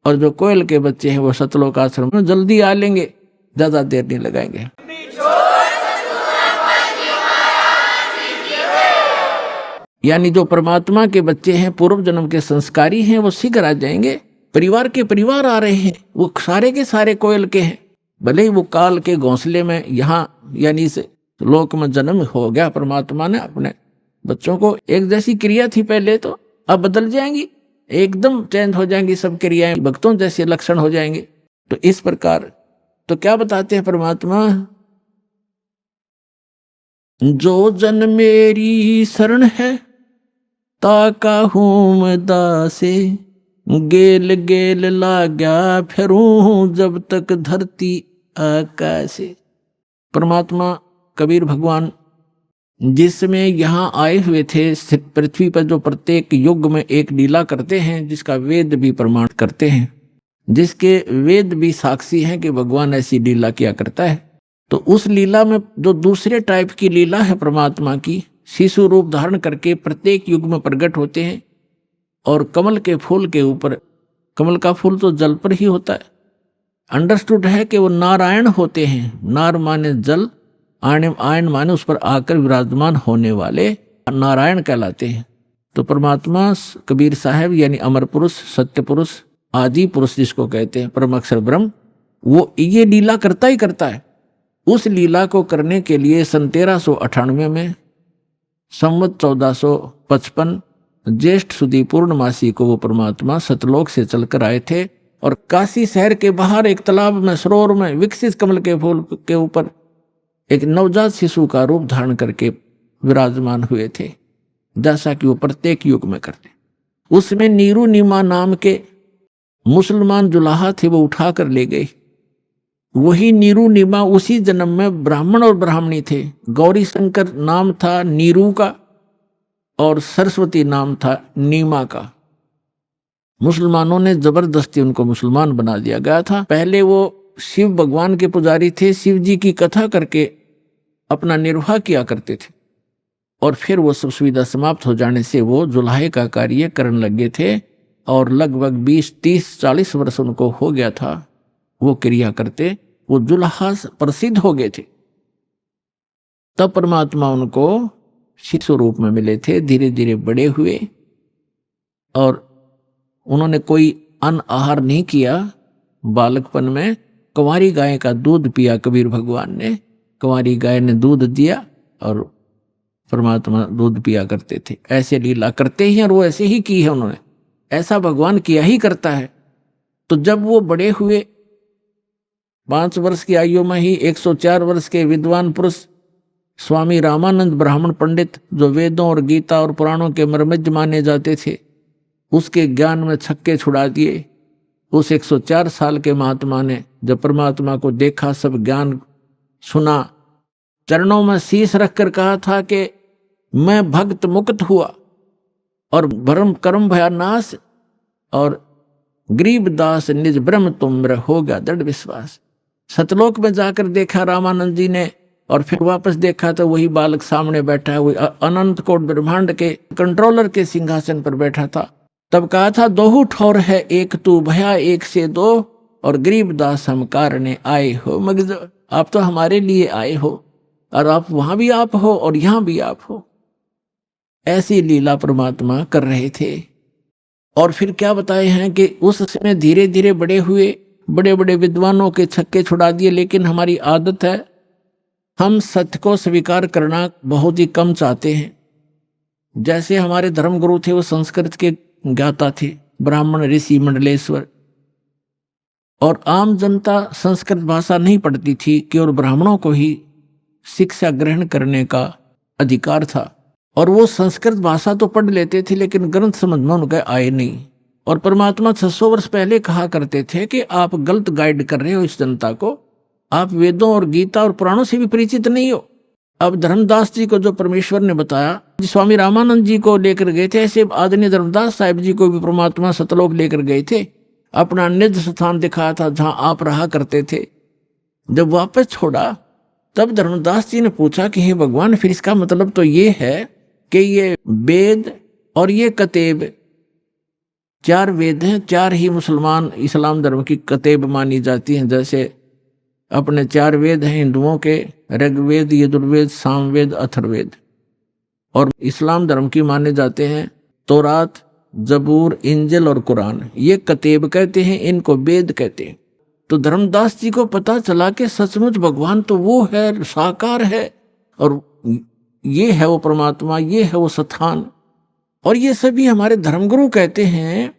और जो कोयल के बच्चे हैं वो सतलोक आश्रम में जल्दी आ लेंगे, ज्यादा देर नहीं लगाएंगे। यानी जो परमात्मा के बच्चे हैं, पूर्व जन्म के संस्कारी हैं, वो शीघ्र आ जाएंगे। परिवार के परिवार आ रहे हैं, वो सारे के सारे कोयल के हैं, भले ही वो काल के घोंसले में यहाँ यानी से लोक में जन्म हो गया। परमात्मा ने अपने बच्चों को, एक जैसी क्रिया थी पहले, तो अब बदल जाएंगी, एकदम चेंज हो जाएंगी सब क्रियाएं, भक्तों जैसे लक्षण हो जाएंगे। तो इस प्रकार तो क्या बताते हैं परमात्मा, जो जन मेरी शरण है ताका हूं मैं दासे, गेल गेल लाग्या फिरूं जब तक धरती आकाशे। परमात्मा कबीर भगवान जिसमें यहाँ आए हुए थे पृथ्वी पर जो प्रत्येक युग में एक लीला करते हैं, जिसका वेद भी प्रमाण करते हैं, जिसके वेद भी साक्षी हैं कि भगवान ऐसी लीला किया करता है। तो उस लीला में जो दूसरे टाइप की लीला है परमात्मा की, शिशु रूप धारण करके प्रत्येक युग में प्रकट होते हैं और कमल के फूल के ऊपर, कमल का फूल तो जल पर ही होता है, अंडरस्टूड है कि वो नारायण होते हैं। नार माने जल, आयन माने उस पर आकर विराजमान होने वाले नारायण कहलाते हैं। तो परमात्मा कबीर साहब यानी अमर पुरुष, सत्य पुरुष, आदि पुरुष जिसको कहते हैं, परम अक्षर ब्रह्म, वो ये लीला करता ही करता है। उस लीला को करने के लिए सन 1398 में संवत 1455 ज्येष्ठ सुदी पूर्णमासी को वो परमात्मा सतलोक से चलकर आए थे और काशी शहर के बाहर एक तालाब में, सरोवर में विकसित कमल के फूल के ऊपर एक नवजात शिशु का रूप धारण करके विराजमान हुए थे, जैसा कि वो प्रत्येक युग में करते। उसमें नीरू नीमा नाम के मुसलमान जुलाहा थे, वो उठा कर ले गए। वही नीरू नीमा उसी जन्म में ब्राह्मण और ब्राह्मणी थे। गौरी शंकर नाम था नीरू का और सरस्वती नाम था नीमा का। मुसलमानों ने जबरदस्ती उनको मुसलमान बना दिया गया था। पहले वो शिव भगवान के पुजारी थे, शिव जी की कथा करके अपना निर्वाह किया करते थे और फिर वो सब सुविधा समाप्त हो जाने से वो जुलाहे का कार्य करने लगे थे और लगभग 20, 30, 40 वर्ष उनको हो गया था वो क्रिया करते, वो जुलाहा प्रसिद्ध हो गए थे। तब परमात्मा उनको शिशु रूप में मिले थे, धीरे धीरे बड़े हुए और उन्होंने कोई अन्न आहार नहीं किया। बालकपन में कुंवारी गाय का दूध पिया कबीर भगवान ने, कुंवारी गाय ने दूध दिया और परमात्मा दूध पिया करते थे। ऐसे लीला करते ही और वो ऐसे ही की है उन्होंने, ऐसा भगवान किया ही करता है। तो जब वो बड़े हुए 5 वर्ष की आयु में ही 104 वर्ष के विद्वान पुरुष स्वामी रामानंद ब्राह्मण पंडित, जो वेदों और गीता और पुराणों के मर्मज्ञ माने जाते थे, उसके ज्ञान में छक्के छुड़ा दिए। उस 104 साल के महात्मा ने जब परमात्मा को देखा, सब ज्ञान सुना, चरणों में शीश रखकर कहा था कि मैं भक्त मुक्त हुआ और भरम कर्म भया नाश और गरीब दास निज ब्रह्म तुम होगा दृढ़ विश्वास। सतलोक में जाकर देखा रामानंद जी ने और फिर वापस देखा तो वही बालक सामने बैठा है, वही अनंत कोट ब्रह्मांड के कंट्रोलर के सिंहासन पर बैठा था। तब कहा था, दोहू ठौर है एक तू भया एक से दो और गरीब दास हम कारणे आए हो। मगर आप तो हमारे लिए आए हो और आप वहां भी आप हो और यहां भी आप हो। ऐसी लीला परमात्मा कर रहे थे। और फिर क्या बताए हैं कि उस समय धीरे धीरे बड़े हुए, बड़े बड़े विद्वानों के छक्के छुड़ा दिए। लेकिन हमारी आदत है, हम सत्य को स्वीकार करना बहुत ही कम चाहते हैं। जैसे हमारे धर्मगुरु थे, वो संस्कृत के ज्ञाता थे, ब्राह्मण ऋषि मंडलेश्वर, और आम जनता संस्कृत भाषा नहीं पढ़ती थी, केवल ब्राह्मणों को ही शिक्षा ग्रहण करने का अधिकार था। और वो संस्कृत भाषा तो पढ़ लेते थे लेकिन ग्रंथ समझ में उनके आए नहीं। और परमात्मा 600 वर्ष पहले कहा करते थे कि आप गलत गाइड कर रहे हो इस जनता को, आप वेदों और गीता और पुराणों से भी परिचित नहीं हो। अब धर्मदास जी को जो परमेश्वर ने बताया, स्वामी रामानंद जी को लेकर गए थे, ऐसे आदरणीय धर्मदास साहिब जी को भी परमात्मा सतलोक लेकर गए थे, अपना निज स्थान दिखाया था जहां आप रहा करते थे। जब वापस छोड़ा तब धर्मदास जी ने पूछा कि हे भगवान, फिर इसका मतलब तो ये है कि ये वेद और ये कतेब, 4 वेद हैं, 4 ही मुसलमान इस्लाम धर्म की कतेब मानी जाती हैं। जैसे अपने 4 वेद हैं हिंदुओं के, ऋग्वेद, यजुर्वेद, सामवेद, अथर्ववेद, और इस्लाम धर्म की माने जाते हैं तौरात, जबूर, इंजिल और कुरान। ये कतेब कहते हैं, इनको वेद कहते हैं। तो धर्मदास जी को पता चला कि सचमुच भगवान तो वो है, साकार है, और ये है वो परमात्मा, ये है वो स्थान। और ये सभी हमारे धर्मगुरु कहते हैं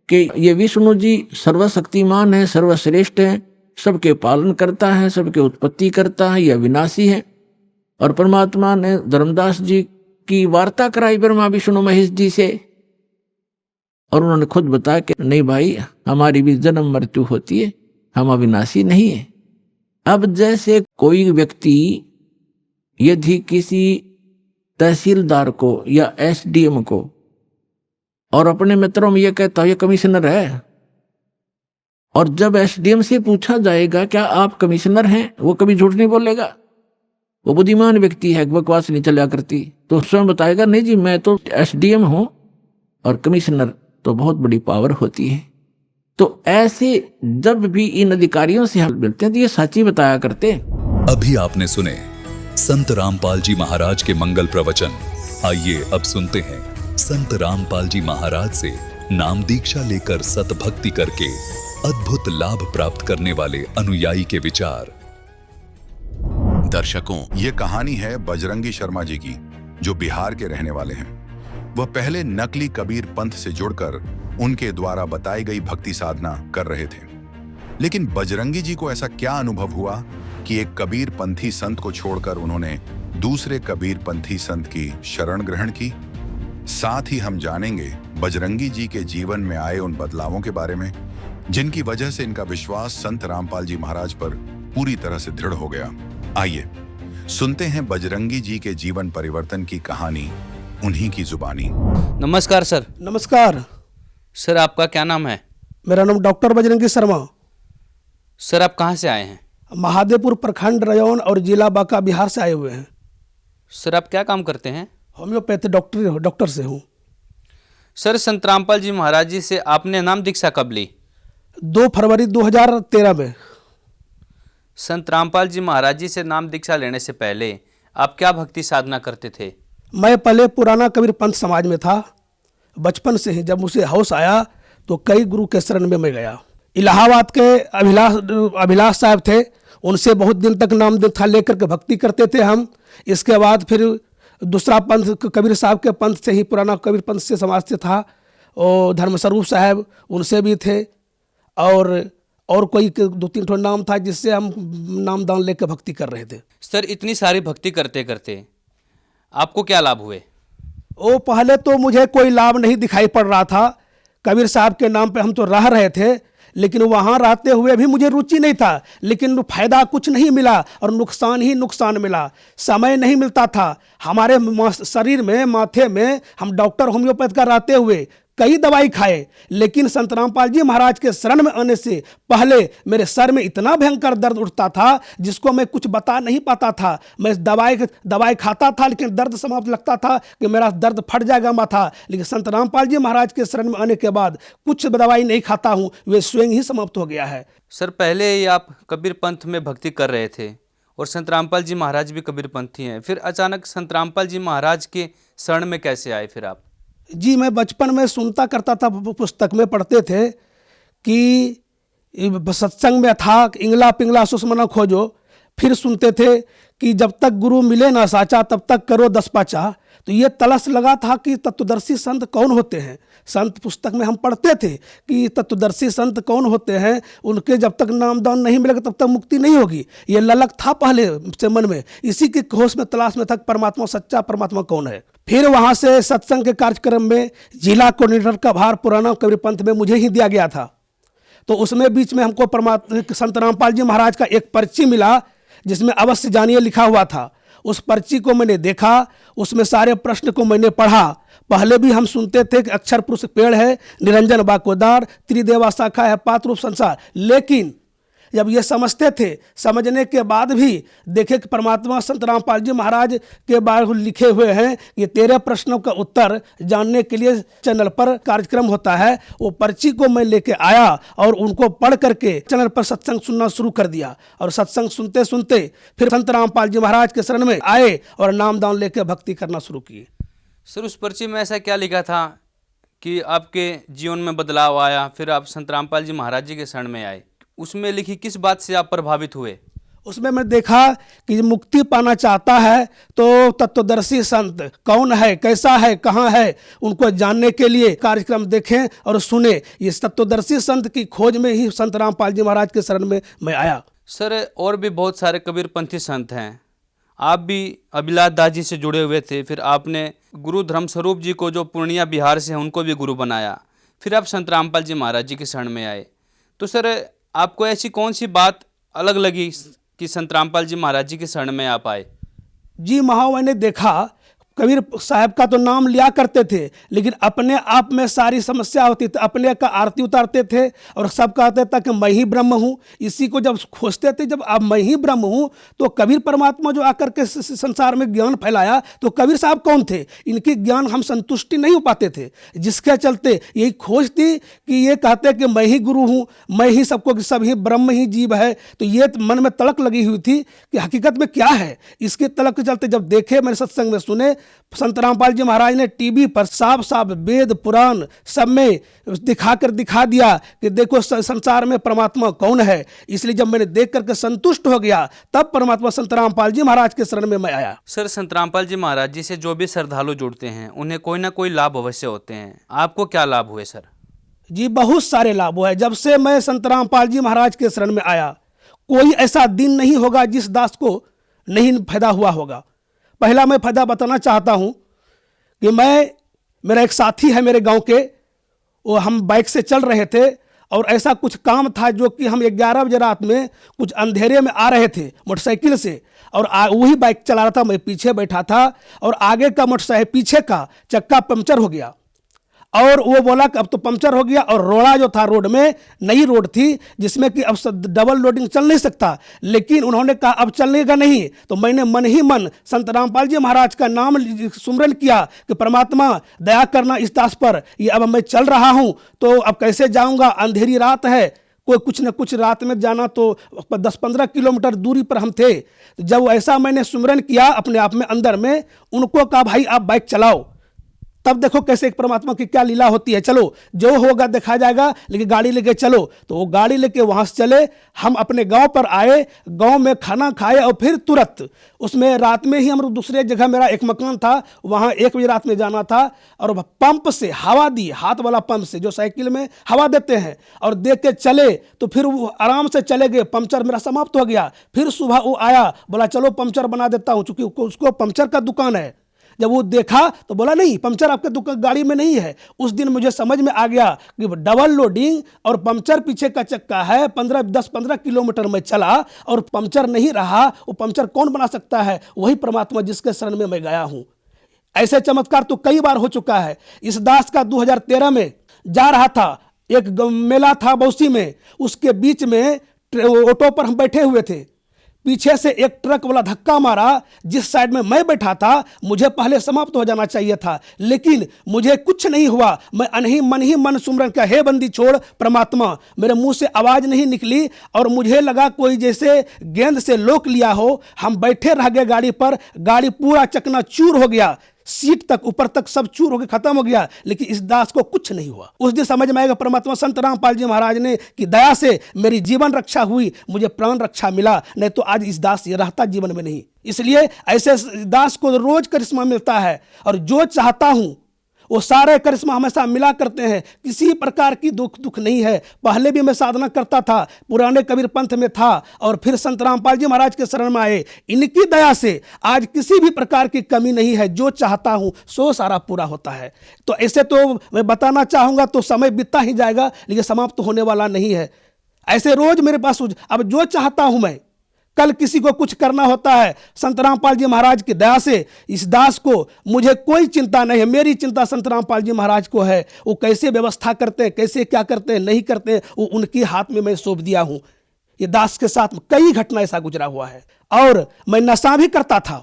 कि ये विष्णु जी सर्वशक्तिमान है, सर्वश्रेष्ठ है, सबके पालन करता है, सबके उत्पत्ति करता है, यह विनाशी है। और परमात्मा ने धर्मदास जी की वार्ता कराई ब्रह्मा विष्णु महेश जी से, और उन्होंने खुद बताया कि नहीं भाई, हमारी भी जन्म मृत्यु होती है, हम अविनाशी नहीं है। अब जैसे कोई व्यक्ति यदि किसी तहसीलदार को या एसडीएम को और अपने मित्रों में ये कहता ये कमिश्नर है, और जब एसडीएम से पूछा जाएगा क्या आप कमिश्नर हैं, वो कभी झूठ नहीं बोलेगा। वो बुद्धिमान व्यक्ति है, बकवास नहीं चला करती, तो स्वयं बताएगा नहीं जी मैं तो एसडीएम हूं, और कमिश्नर तो बहुत बड़ी पावर होती है। तो ऐसे जब भी इन अधिकारियों से हम मिलते हैं तो ये सच्ची बताया करते। अभी आपने सुने संत रामपाल जी महाराज के मंगल प्रवचन। आइए अब सुनते हैं संत रामपाल जी महाराज से नाम दीक्षा लेकर सतभक्ति करके अद्भुत लाभ प्राप्त करने वाले अनुयायी के विचार। दर्शकों, ये कहानी है बजरंगी शर्मा जी की, जो बिहार के रहने वाले हैं। वह पहले नकली कबीर पंथ से जुड़कर उनके द्वारा बताई गई भक्ति साधना कर रहे थे। लेकिन बजरंगी जी को ऐसा क्या अनुभव हुआ कि एक कबीर पंथी संत को छोड़कर उन्होंने दूसरे कबीर पंथी संत की शरण ग्रहण की। साथ ही हम जानेंगे बजरंगी जी के जीवन में आए उन बदलावों के बारे में, जिनकी वजह से इनका विश्वास संत रामपाल जी महाराज पर पूरी तरह से दृढ़ हो गया। आइए सुनते हैं बजरंगी जी के जीवन परिवर्तन की कहानी उन्हीं की जुबानी। नमस्कार सर। नमस्कार सर, आपका क्या नाम है? मेरा नाम डॉक्टर बजरंगी शर्मा। सर, आप कहाँ से आए हैं? महादेवपुर प्रखंड रयौन और जिला बांका बिहार से आए हुए हैं। सर, आप क्या काम करते हैं? होम्योपैथी डॉक्टर से हूँ। सर, संत रामपाल जी महाराज जी से आपने नाम दीक्षा कब ली? 2 फरवरी 2013 में। संत रामपाल जी महाराज जी से नाम दीक्षा लेने से पहले आप क्या भक्ति साधना करते थे? मैं पहले पुराना कबीर पंथ समाज में था। बचपन से ही जब मुझे होश आया तो कई गुरु के शरण में मैं गया। इलाहाबाद के अभिलाष साहब थे, उनसे बहुत दिन तक नाम दीक्षा लेकर के भक्ति करते थे हम। इसके बाद फिर दूसरा पंथ कबीर साहब के पंथ से ही, पुराना कबीर पंथ से समाज से था, और धर्मस्वरूप साहब उनसे भी थे, और कोई 2-3 ठो नाम था जिससे हम नाम दान लेकर भक्ति कर रहे थे। सर, इतनी सारी भक्ति करते करते आपको क्या लाभ हुए? वो पहले तो मुझे कोई लाभ नहीं दिखाई पड़ रहा था। कबीर साहब के नाम पे हम तो रह रहे थे, लेकिन वहाँ रहते हुए भी मुझे रुचि नहीं था। लेकिन फायदा कुछ नहीं मिला और नुकसान ही नुकसान मिला। समय नहीं मिलता था हमारे शरीर में, माथे में। हम डॉक्टर होम्योपैथ का रहते हुए कई दवाई खाए, लेकिन संत रामपाल जी महाराज के शरण में आने से पहले मेरे सर में इतना भयंकर दर्द उठता था जिसको मैं कुछ बता नहीं पाता था। मैं दवाई खाता था, लेकिन दर्द समाप्त लगता था कि मेरा दर्द फट जाएगा माथा। लेकिन संत रामपाल जी महाराज के शरण में आने के बाद कुछ दवाई नहीं खाता हूँ, वे स्वयं ही समाप्त हो गया है। सर, पहले ही आप कबीर पंथ में भक्ति कर रहे थे और संत रामपाल जी महाराज भी कबीर पंथी हैं, फिर अचानक संत रामपाल जी महाराज के शरण में कैसे आए फिर आप? जी, मैं बचपन में सुनता करता था, पुस्तक में पढ़ते थे कि सत्संग में था इंगला पिंगला सुषमना खोजो। फिर सुनते थे कि जब तक गुरु मिले ना साचा तब तक करो 10 पाचा। तो ये तलस लगा था कि तत्वदर्शी संत कौन होते हैं। संत पुस्तक में हम पढ़ते थे कि तत्वदर्शी संत कौन होते हैं, उनके जब तक नामदान नहीं मिलेगा तब तक मुक्ति नहीं होगी। ये ललक था पहले से मन में, इसी के होश में तलाश में था परमात्मा, सच्चा परमात्मा कौन है। फिर वहाँ से सत्संग के कार्यक्रम में जिला कोऑर्डिनेटर का भार पुराना कबीर पंथ में मुझे ही दिया गया था। तो उसमें बीच में हमको संत रामपाल जी महाराज का एक पर्ची मिला जिसमें अवश्य जानिए लिखा हुआ था। उस पर्ची को मैंने देखा, उसमें सारे प्रश्न को मैंने पढ़ा। पहले भी हम सुनते थे कि अक्षर पुरुष पेड़ है, निरंजन बाकोदार, त्रिदेवा शाखा है, पात रूप संसार। लेकिन जब ये समझते थे, समझने के बाद भी देखे कि परमात्मा संत रामपाल जी महाराज के बारे लिखे हुए हैं, ये 13 प्रश्नों का उत्तर जानने के लिए चैनल पर कार्यक्रम होता है। वो पर्ची को मैं लेके आया और उनको पढ़ करके चैनल पर सत्संग सुनना शुरू कर दिया। और सत्संग सुनते सुनते फिर संत रामपाल जी महाराज के शरण में आए और नामदान लेके भक्ति करना शुरू किए। सर, उस पर्ची में ऐसा क्या लिखा था कि आपके जीवन में बदलाव आया, फिर आप संत रामपाल जी महाराज जी के शरण में आए? उसमें लिखी किस बात से आप प्रभावित हुए? उसमें मैं देखा कि मुक्ति पाना चाहता है तो तत्वदर्शी संत कौन है, कैसा है, कहाँ है, उनको जानने के लिए कार्यक्रम देखें और सुने। इस तत्वदर्शी संत की खोज में ही संत रामपाल जी महाराज के शरण में मैं आया। सर, और भी बहुत सारे कबीरपंथी संत हैं, आप भी अभिलाष दास जी से जुड़े हुए थे, फिर आपने गुरु धर्मस्वरूप जी को जो पूर्णिया बिहार से हैं उनको भी गुरु बनाया, फिर आप संत रामपाल जी महाराज जी के शरण में आए। तो सर, आपको ऐसी कौन सी बात अलग लगी कि संत रामपाल जी महाराज जी के शरण में आप आए? जी, वहाँ मैंने देखा कबीर साहब का तो नाम लिया करते थे, लेकिन अपने आप में सारी समस्या होती थी, अपने का आरती उतारते थे और सब कहते थे कि मैं ही ब्रह्म हूँ। इसी को जब खोजते थे, जब अब मैं ही ब्रह्म हूँ, तो कबीर परमात्मा जो आकर के संसार में ज्ञान फैलाया, तो कबीर साहब कौन थे? इनकी ज्ञान हम संतुष्टि नहीं हो पाते थे, जिसके चलते यही खोज थी कि ये कहते कि मैं ही गुरु हूँ, मैं ही सबको, सब ही ब्रह्म ही जीव है। तो ये मन में तड़क लगी हुई थी कि हकीकत में क्या है। इसके तड़क के चलते जब देखे, मैंने सत्संग में सुने, संत रामपाल जी महाराज ने टीवी पर साफ साफ वेद पुराण सब में दिखा दिया कि देखो संसार में परमात्मा कौन है। इसलिए जब मैंने देख करके संतुष्ट हो गया, तब परमात्मा संत रामपाल जी महाराज के शरण में मैं आया। सर, संत रामपाल जी महाराज जी से जो भी श्रद्धालु जुड़ते हैं उन्हें कोई ना कोई लाभ अवश्य होते हैं। आपको क्या लाभ हुए सर? जी बहुत सारे लाभ हुए। जब से मैं संत रामपाल जी महाराज के शरण में आया, कोई ऐसा दिन नहीं होगा जिस दास को नहीं फायदा हुआ होगा। पहला मैं फायदा बताना चाहता हूं कि मेरा एक साथी है मेरे गांव के, वो हम बाइक से चल रहे थे और ऐसा कुछ काम था जो कि हम 11 बजे रात में कुछ अंधेरे में आ रहे थे मोटरसाइकिल से, और वही बाइक चला रहा था, मैं पीछे बैठा था और आगे का मोटरसाइकिल पीछे का चक्का पंक्चर हो गया। और वो बोला कि अब तो पंक्चर हो गया, और रोड़ा जो था रोड में नई रोड थी जिसमें कि अब डबल लोडिंग चल नहीं सकता, लेकिन उन्होंने कहा अब चलने का नहीं। तो मैंने मन ही मन संत रामपाल जी महाराज का नाम सुमरन किया कि परमात्मा दया करना इस दास पर, ये अब मैं चल रहा हूँ तो अब कैसे जाऊँगा, अंधेरी रात है, कोई कुछ न कुछ रात में जाना, तो 10-15 किलोमीटर दूरी पर हम थे। जब ऐसा मैंने सुमरन किया अपने आप में अंदर में, उनको कहा भाई आप बाइक चलाओ। तब देखो कैसे एक परमात्मा की क्या लीला होती है। चलो जो होगा देखा जाएगा, लेकिन गाड़ी लेके चलो। तो वो गाड़ी लेके वहां से चले, हम अपने गांव पर आए, गांव में खाना खाए और फिर तुरंत उसमें रात में ही हम दूसरे जगह, मेरा एक मकान था वहां 1 बजे रात में जाना था, और पंप से हवा दी, हाथ वाला पंप से जो साइकिल में हवा देते हैं, और देख के चले। तो फिर वो आराम से चले गए, पंचर मेरा समाप्त हो गया। फिर सुबह वो आया, बोला चलो पंचर बना देता हूं, चूंकि उसको पंचर का दुकान है। जब वो देखा तो बोला नहीं, पंचर आपके दुकान गाड़ी में नहीं है। उस दिन मुझे समझ में आ गया कि डबल लोडिंग और पंचर पीछे का चक्का है। 10-15 किलोमीटर में चला और पंचर नहीं रहा। वो पंचर कौन बना सकता है? वही परमात्मा जिसके शरण में मैं गया हूं। ऐसे चमत्कार तो कई बार हो चुका है। इस दास का 2013 में जा रहा था, एक मेला था बौसी में, उसके बीच में ऑटो पर हम बैठे हुए थे, पीछे से एक ट्रक वाला धक्का मारा। जिस साइड में मैं बैठा था मुझे पहले समाप्त हो जाना चाहिए था, लेकिन मुझे कुछ नहीं हुआ। मैं मन ही मन सुमरन का, हे बंदी छोड़ परमात्मा। मेरे मुंह से आवाज नहीं निकली और मुझे लगा कोई जैसे गेंद से लोक लिया हो। हम बैठे रह गए गाड़ी पर, गाड़ी पूरा चकनाचूर हो गया, सीट तक ऊपर तक सब चूर होकर खत्म हो गया, लेकिन इस दास को कुछ नहीं हुआ। उस दिन समझ में आएगा परमात्मा संत रामपाल जी महाराज ने की दया से मेरी जीवन रक्षा हुई, मुझे प्राण रक्षा मिला, नहीं तो आज इस दास ये रहता जीवन में नहीं। इसलिए ऐसे दास को रोज करिश्मा मिलता है, और जो चाहता हूं वो सारे करिश्मा हमेशा मिला करते हैं। किसी प्रकार की दुख नहीं है। पहले भी मैं साधना करता था, पुराने कबीर पंथ में था, और फिर संत रामपाल जी महाराज के शरण में आए। इनकी दया से आज किसी भी प्रकार की कमी नहीं है। जो चाहता हूं सो सारा पूरा होता है। तो ऐसे तो मैं बताना चाहूंगा तो समय बीतता ही जाएगा, लेकिन समाप्त होने वाला नहीं है। ऐसे रोज मेरे पास अब जो चाहता हूं मैं, कल किसी को कुछ करना होता है, संत रामपाल जी महाराज की दया से इस दास को मुझे कोई चिंता नहीं है। मेरी चिंता संत रामपाल जी महाराज को है। वो कैसे व्यवस्था करते हैं, कैसे क्या करते हैं, नहीं करते हैं, वो उनके हाथ में मैं सौंप दिया हूं। ये दास के साथ कई घटना ऐसा गुजरा हुआ है। और मैं नशा भी करता था।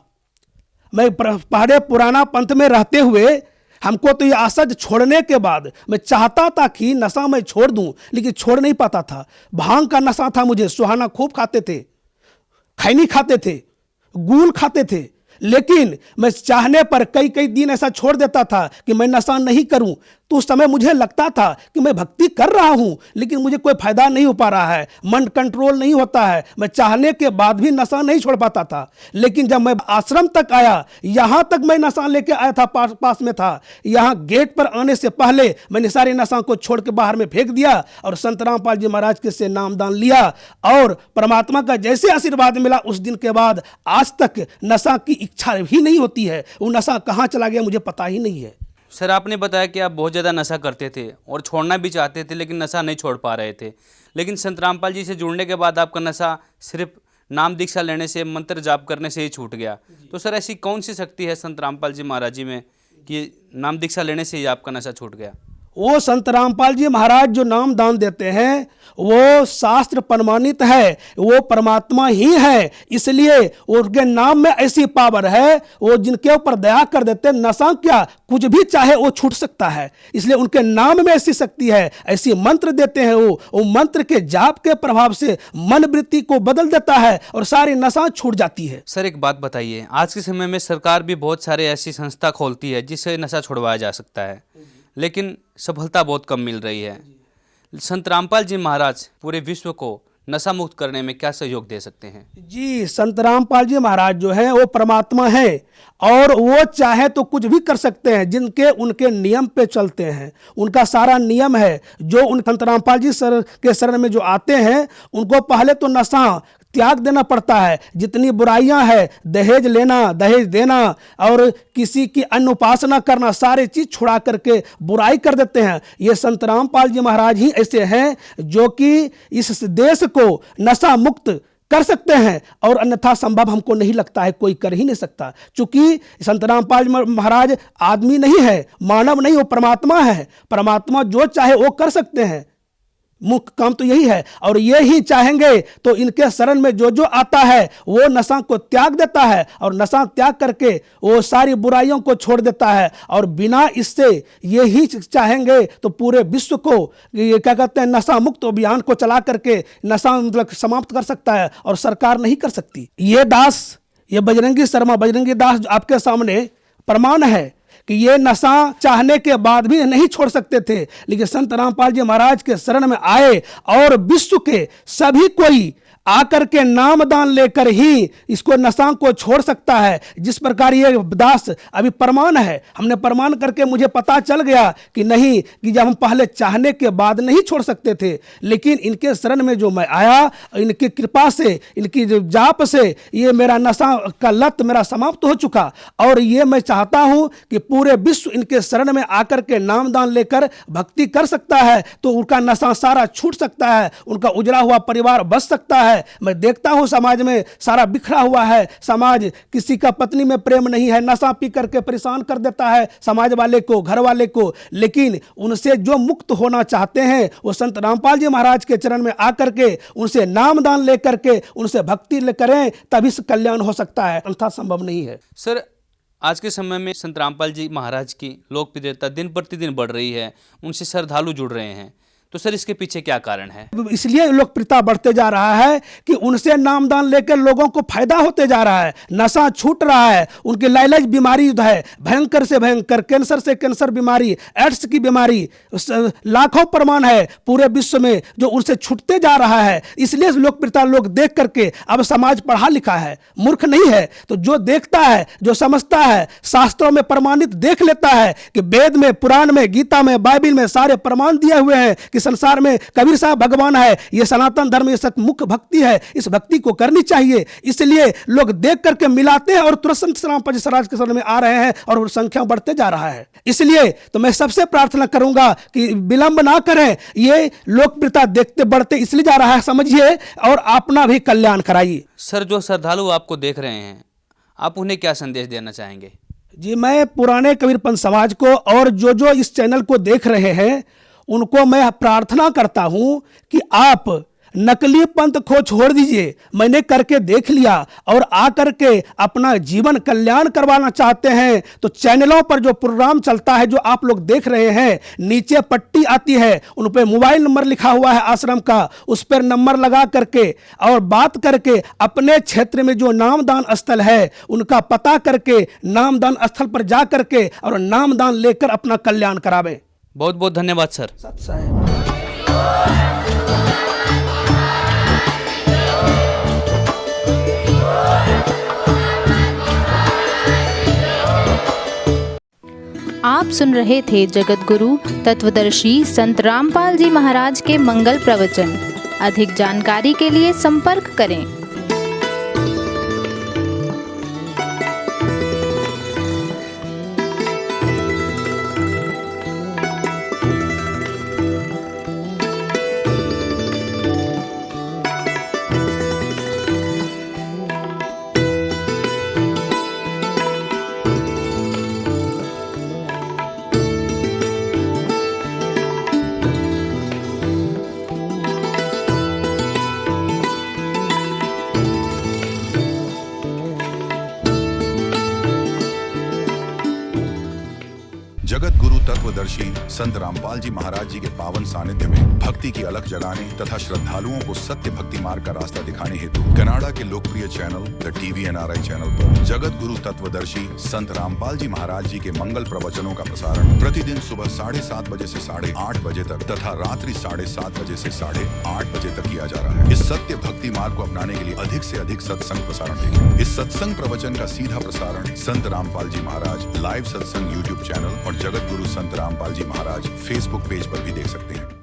मैं पहले पुराना पंथ में रहते हुए हमको तो ये आसज छोड़ने के बाद मैं चाहता था कि नशा मैं छोड़ दूं, लेकिन छोड़ नहीं पाता था। भांग का नशा था मुझे, सुहाना खूब खाते थे, खैनी खाते थे, गुल खाते थे, लेकिन मैं चाहने पर कई दिन ऐसा छोड़ देता था कि मैं नशा नहीं करूं। तो उस समय मुझे लगता था कि मैं भक्ति कर रहा हूं, लेकिन मुझे कोई फायदा नहीं हो पा रहा है, मन कंट्रोल नहीं होता है। मैं चाहने के बाद भी नशा नहीं छोड़ पाता था। लेकिन जब मैं आश्रम तक आया, यहां तक मैं नशा लेके आया था, पास में था, यहां गेट पर आने से पहले मैंने सारे नशा को छोड़ के बाहर में फेंक दिया और संत रामपाल जी महाराज के से नामदान लिया, और परमात्मा का जैसे आशीर्वाद मिला उस दिन के बाद आज तक नशा की इच्छा भी नहीं होती है। वो नशा कहां चला गया मुझे पता ही नहीं है। सर, आपने बताया कि आप बहुत ज़्यादा नशा करते थे और छोड़ना भी चाहते थे, लेकिन नशा नहीं छोड़ पा रहे थे। लेकिन संत रामपाल जी से जुड़ने के बाद आपका नशा सिर्फ नाम दीक्षा लेने से, मंत्र जाप करने से ही छूट गया। तो सर ऐसी कौन सी शक्ति है संत रामपाल जी महाराज जी में कि नाम दीक्षा लेने से ही आपका नशा छूट गया? वो संत रामपाल जी महाराज जो नाम दान देते हैं वो शास्त्र प्रमाणित है, वो परमात्मा ही है, इसलिए उनके नाम में ऐसी पावर है, वो जिनके ऊपर दया कर देते हैं, नशा क्या कुछ भी चाहे वो छूट सकता है, इसलिए उनके नाम में ऐसी शक्ति है, ऐसी मंत्र देते हैं वो मंत्र के जाप के प्रभाव से मन वृत्ति को बदल देता है और सारी नशा छूट जाती है। सर एक बात बताइए, आज के समय में सरकार भी बहुत सारे ऐसी संस्था खोलती है जिससे नशा छुड़वाया जा सकता है, लेकिन सफलता बहुत कम मिल रही है। संत रामपाल जी महाराज पूरे विश्व को नशा मुक्त करने में क्या सहयोग दे सकते हैं? जी, संत रामपाल जी महाराज जो है वो परमात्मा है और वो चाहे तो कुछ भी कर सकते हैं, जिनके उनके नियम पे चलते हैं, उनका सारा नियम है। जो उन संत रामपाल जी सर के शरण में जो आते हैं उनको पहले तो नशा त्याग देना पड़ता है, जितनी बुराइयां हैं, दहेज लेना, दहेज देना और किसी की अन्य उपासना करना, सारे चीज छुड़ा करके बुराई कर देते हैं। ये संत रामपाल जी महाराज ही ऐसे हैं जो कि इस देश को नशा मुक्त कर सकते हैं और अन्यथा संभव हमको नहीं लगता है, कोई कर ही नहीं सकता, क्योंकि संत रामपाल महाराज आदमी नहीं है, मानव नहीं, वो परमात्मा है। परमात्मा जो चाहे वो कर सकते हैं, मुख्य काम तो यही है। और ये ही चाहेंगे तो इनके शरण में जो जो आता है वो नशा को त्याग देता है और नशा त्याग करके वो सारी बुराइयों को छोड़ देता है। और बिना इससे ये ही चाहेंगे तो पूरे विश्व को ये क्या कहते हैं नशा मुक्त अभियान को चला करके नशा मतलब समाप्त कर सकता है और सरकार नहीं कर सकती। ये दास, ये बजरंगी शर्मा, बजरंगी दास आपके सामने प्रमाण है कि ये नशा चाहने के बाद भी नहीं छोड़ सकते थे, लेकिन संत रामपाल जी महाराज के शरण में आए और विश्व के सभी कोई आकर के नाम दान लेकर ही इसको नशा को छोड़ सकता है। जिस प्रकार ये दास अभी प्रमाण है, हमने प्रमाण करके मुझे पता चल गया कि नहीं, कि जब हम पहले चाहने के बाद नहीं छोड़ सकते थे, लेकिन इनके शरण में जो मैं आया, इनकी कृपा से, इनकी जाप से ये मेरा नशा का लत मेरा समाप्त हो चुका। और ये मैं चाहता हूं कि पूरे विश्व इनके शरण में आकर के नाम दान लेकर भक्ति कर सकता है तो उनका नशा सारा छूट सकता है, उनका उजड़ा हुआ परिवार बच सकता है। मैं देखता हूं समाज में सारा बिखरा हुआ है, समाज किसी का पत्नी में प्रेम नहीं है, नशा पी करके परेशान कर देता है समाज वाले को, घर वाले को। लेकिन उनसे जो मुक्त होना चाहते हैं वो संत रामपाल जी महाराज के चरण में आकर के उनसे नाम दान लेकर के उनसे भक्ति करें, तभी से कल्याण हो सकता है, अन्यथा संभव नहीं है। सर आज के समय में संत रामपाल जी महाराज की लोकप्रियता दिन प्रतिदिन बढ़ रही है, उनसे श्रद्धालु जुड़ रहे हैं, तो सर इसके पीछे क्या कारण है? इसलिए लोकप्रियता बढ़ते जा रहा है कि उनसे नामदान लेकर लोगों को फायदा होते जा रहा है, नशा छूट रहा है, उनकी लाइलाज बीमारी है, भयंकर से भयंकर, कैंसर से कैंसर बीमारी, एड्स की बीमारी, लाखों प्रमाण है पूरे विश्व में जो उनसे छूटते जा रहा है। इसलिए लोकप्रियता लोग देख करके, अब समाज पढ़ा लिखा है, मूर्ख नहीं है, तो जो देखता है, जो समझता है, शास्त्रों में प्रमाणित देख लेता है कि वेद में, पुराण में, गीता में, बाइबिल में सारे प्रमाण दिए हुए हैं कि संसार में कबीर साहब भगवान है, ये सनातन धर्म, ये मुख्य भक्ति है, इस भक्ति को करनी चाहिए। इसलिए लोग देख करके मिलाते हैं और तुरंत संत रामपाल जी महाराज के शरण में आ रहे हैं और संख्या बढ़ते जा रहा है। इसलिए तो मैं सबसे प्रार्थना करूंगा कि विलंब ना करें, ये लोकप्रियता देखते बढ़ते इसलिए जा रहा है, समझिए और अपना भी कल्याण कराइए। सर जो श्रद्धालु आपको देख रहे हैं, आप उन्हें क्या संदेश देना चाहेंगे? जी, मैं पुराने कबीरपंथ समाज को और जो इस चैनल को देख रहे हैं उनको मैं प्रार्थना करता हूं कि आप नकली पंथ को छोड़ दीजिए। मैंने करके देख लिया और आकर के अपना जीवन कल्याण करवाना चाहते हैं तो चैनलों पर जो प्रोग्राम चलता है, जो आप लोग देख रहे हैं, नीचे पट्टी आती है, उन पर मोबाइल नंबर लिखा हुआ है आश्रम का, उस पर नंबर लगा करके और बात करके अपने क्षेत्र में जो नामदान स्थल है उनका पता करके नामदान स्थल पर जा करके और नामदान लेकर अपना कल्याण करावें। बहुत बहुत धन्यवाद सर। सत साहेब। आप सुन रहे थे जगत गुरु तत्वदर्शी संत रामपाल जी महाराज के मंगल प्रवचन। अधिक जानकारी के लिए संपर्क करें। जगत गुरु तत्वदर्शी संत रामपाल जी महाराज जी के पावन सानिध्य में भक्ति की अलख जगाने तथा श्रद्धालुओं को सत्य भक्ति मार्ग का रास्ता दिखाने हेतु कनाडा के लोकप्रिय channel the TV NRI channel पर जगत गुरु तत्वदर्शी संत रामपाल जी महाराज जी के मंगल प्रवचनों का प्रसारण प्रतिदिन सुबह 7:30 बजे से 8:30 बजे तक तथा रात्रि 7:30 बजे से 8:30 बजे तक किया जा रहा है। इस सत्य भक्ति मार्ग को अपनाने के लिए अधिक से अधिक सत्संग प्रसारण देखें। इस सत्संग प्रवचन का सीधा प्रसारण संत रामपाल जी महाराज लाइव सत्संग YouTube चैनल और जगत गुरु संत रामपाल जी महाराज Facebook पेज पर भी देख सकते हैं।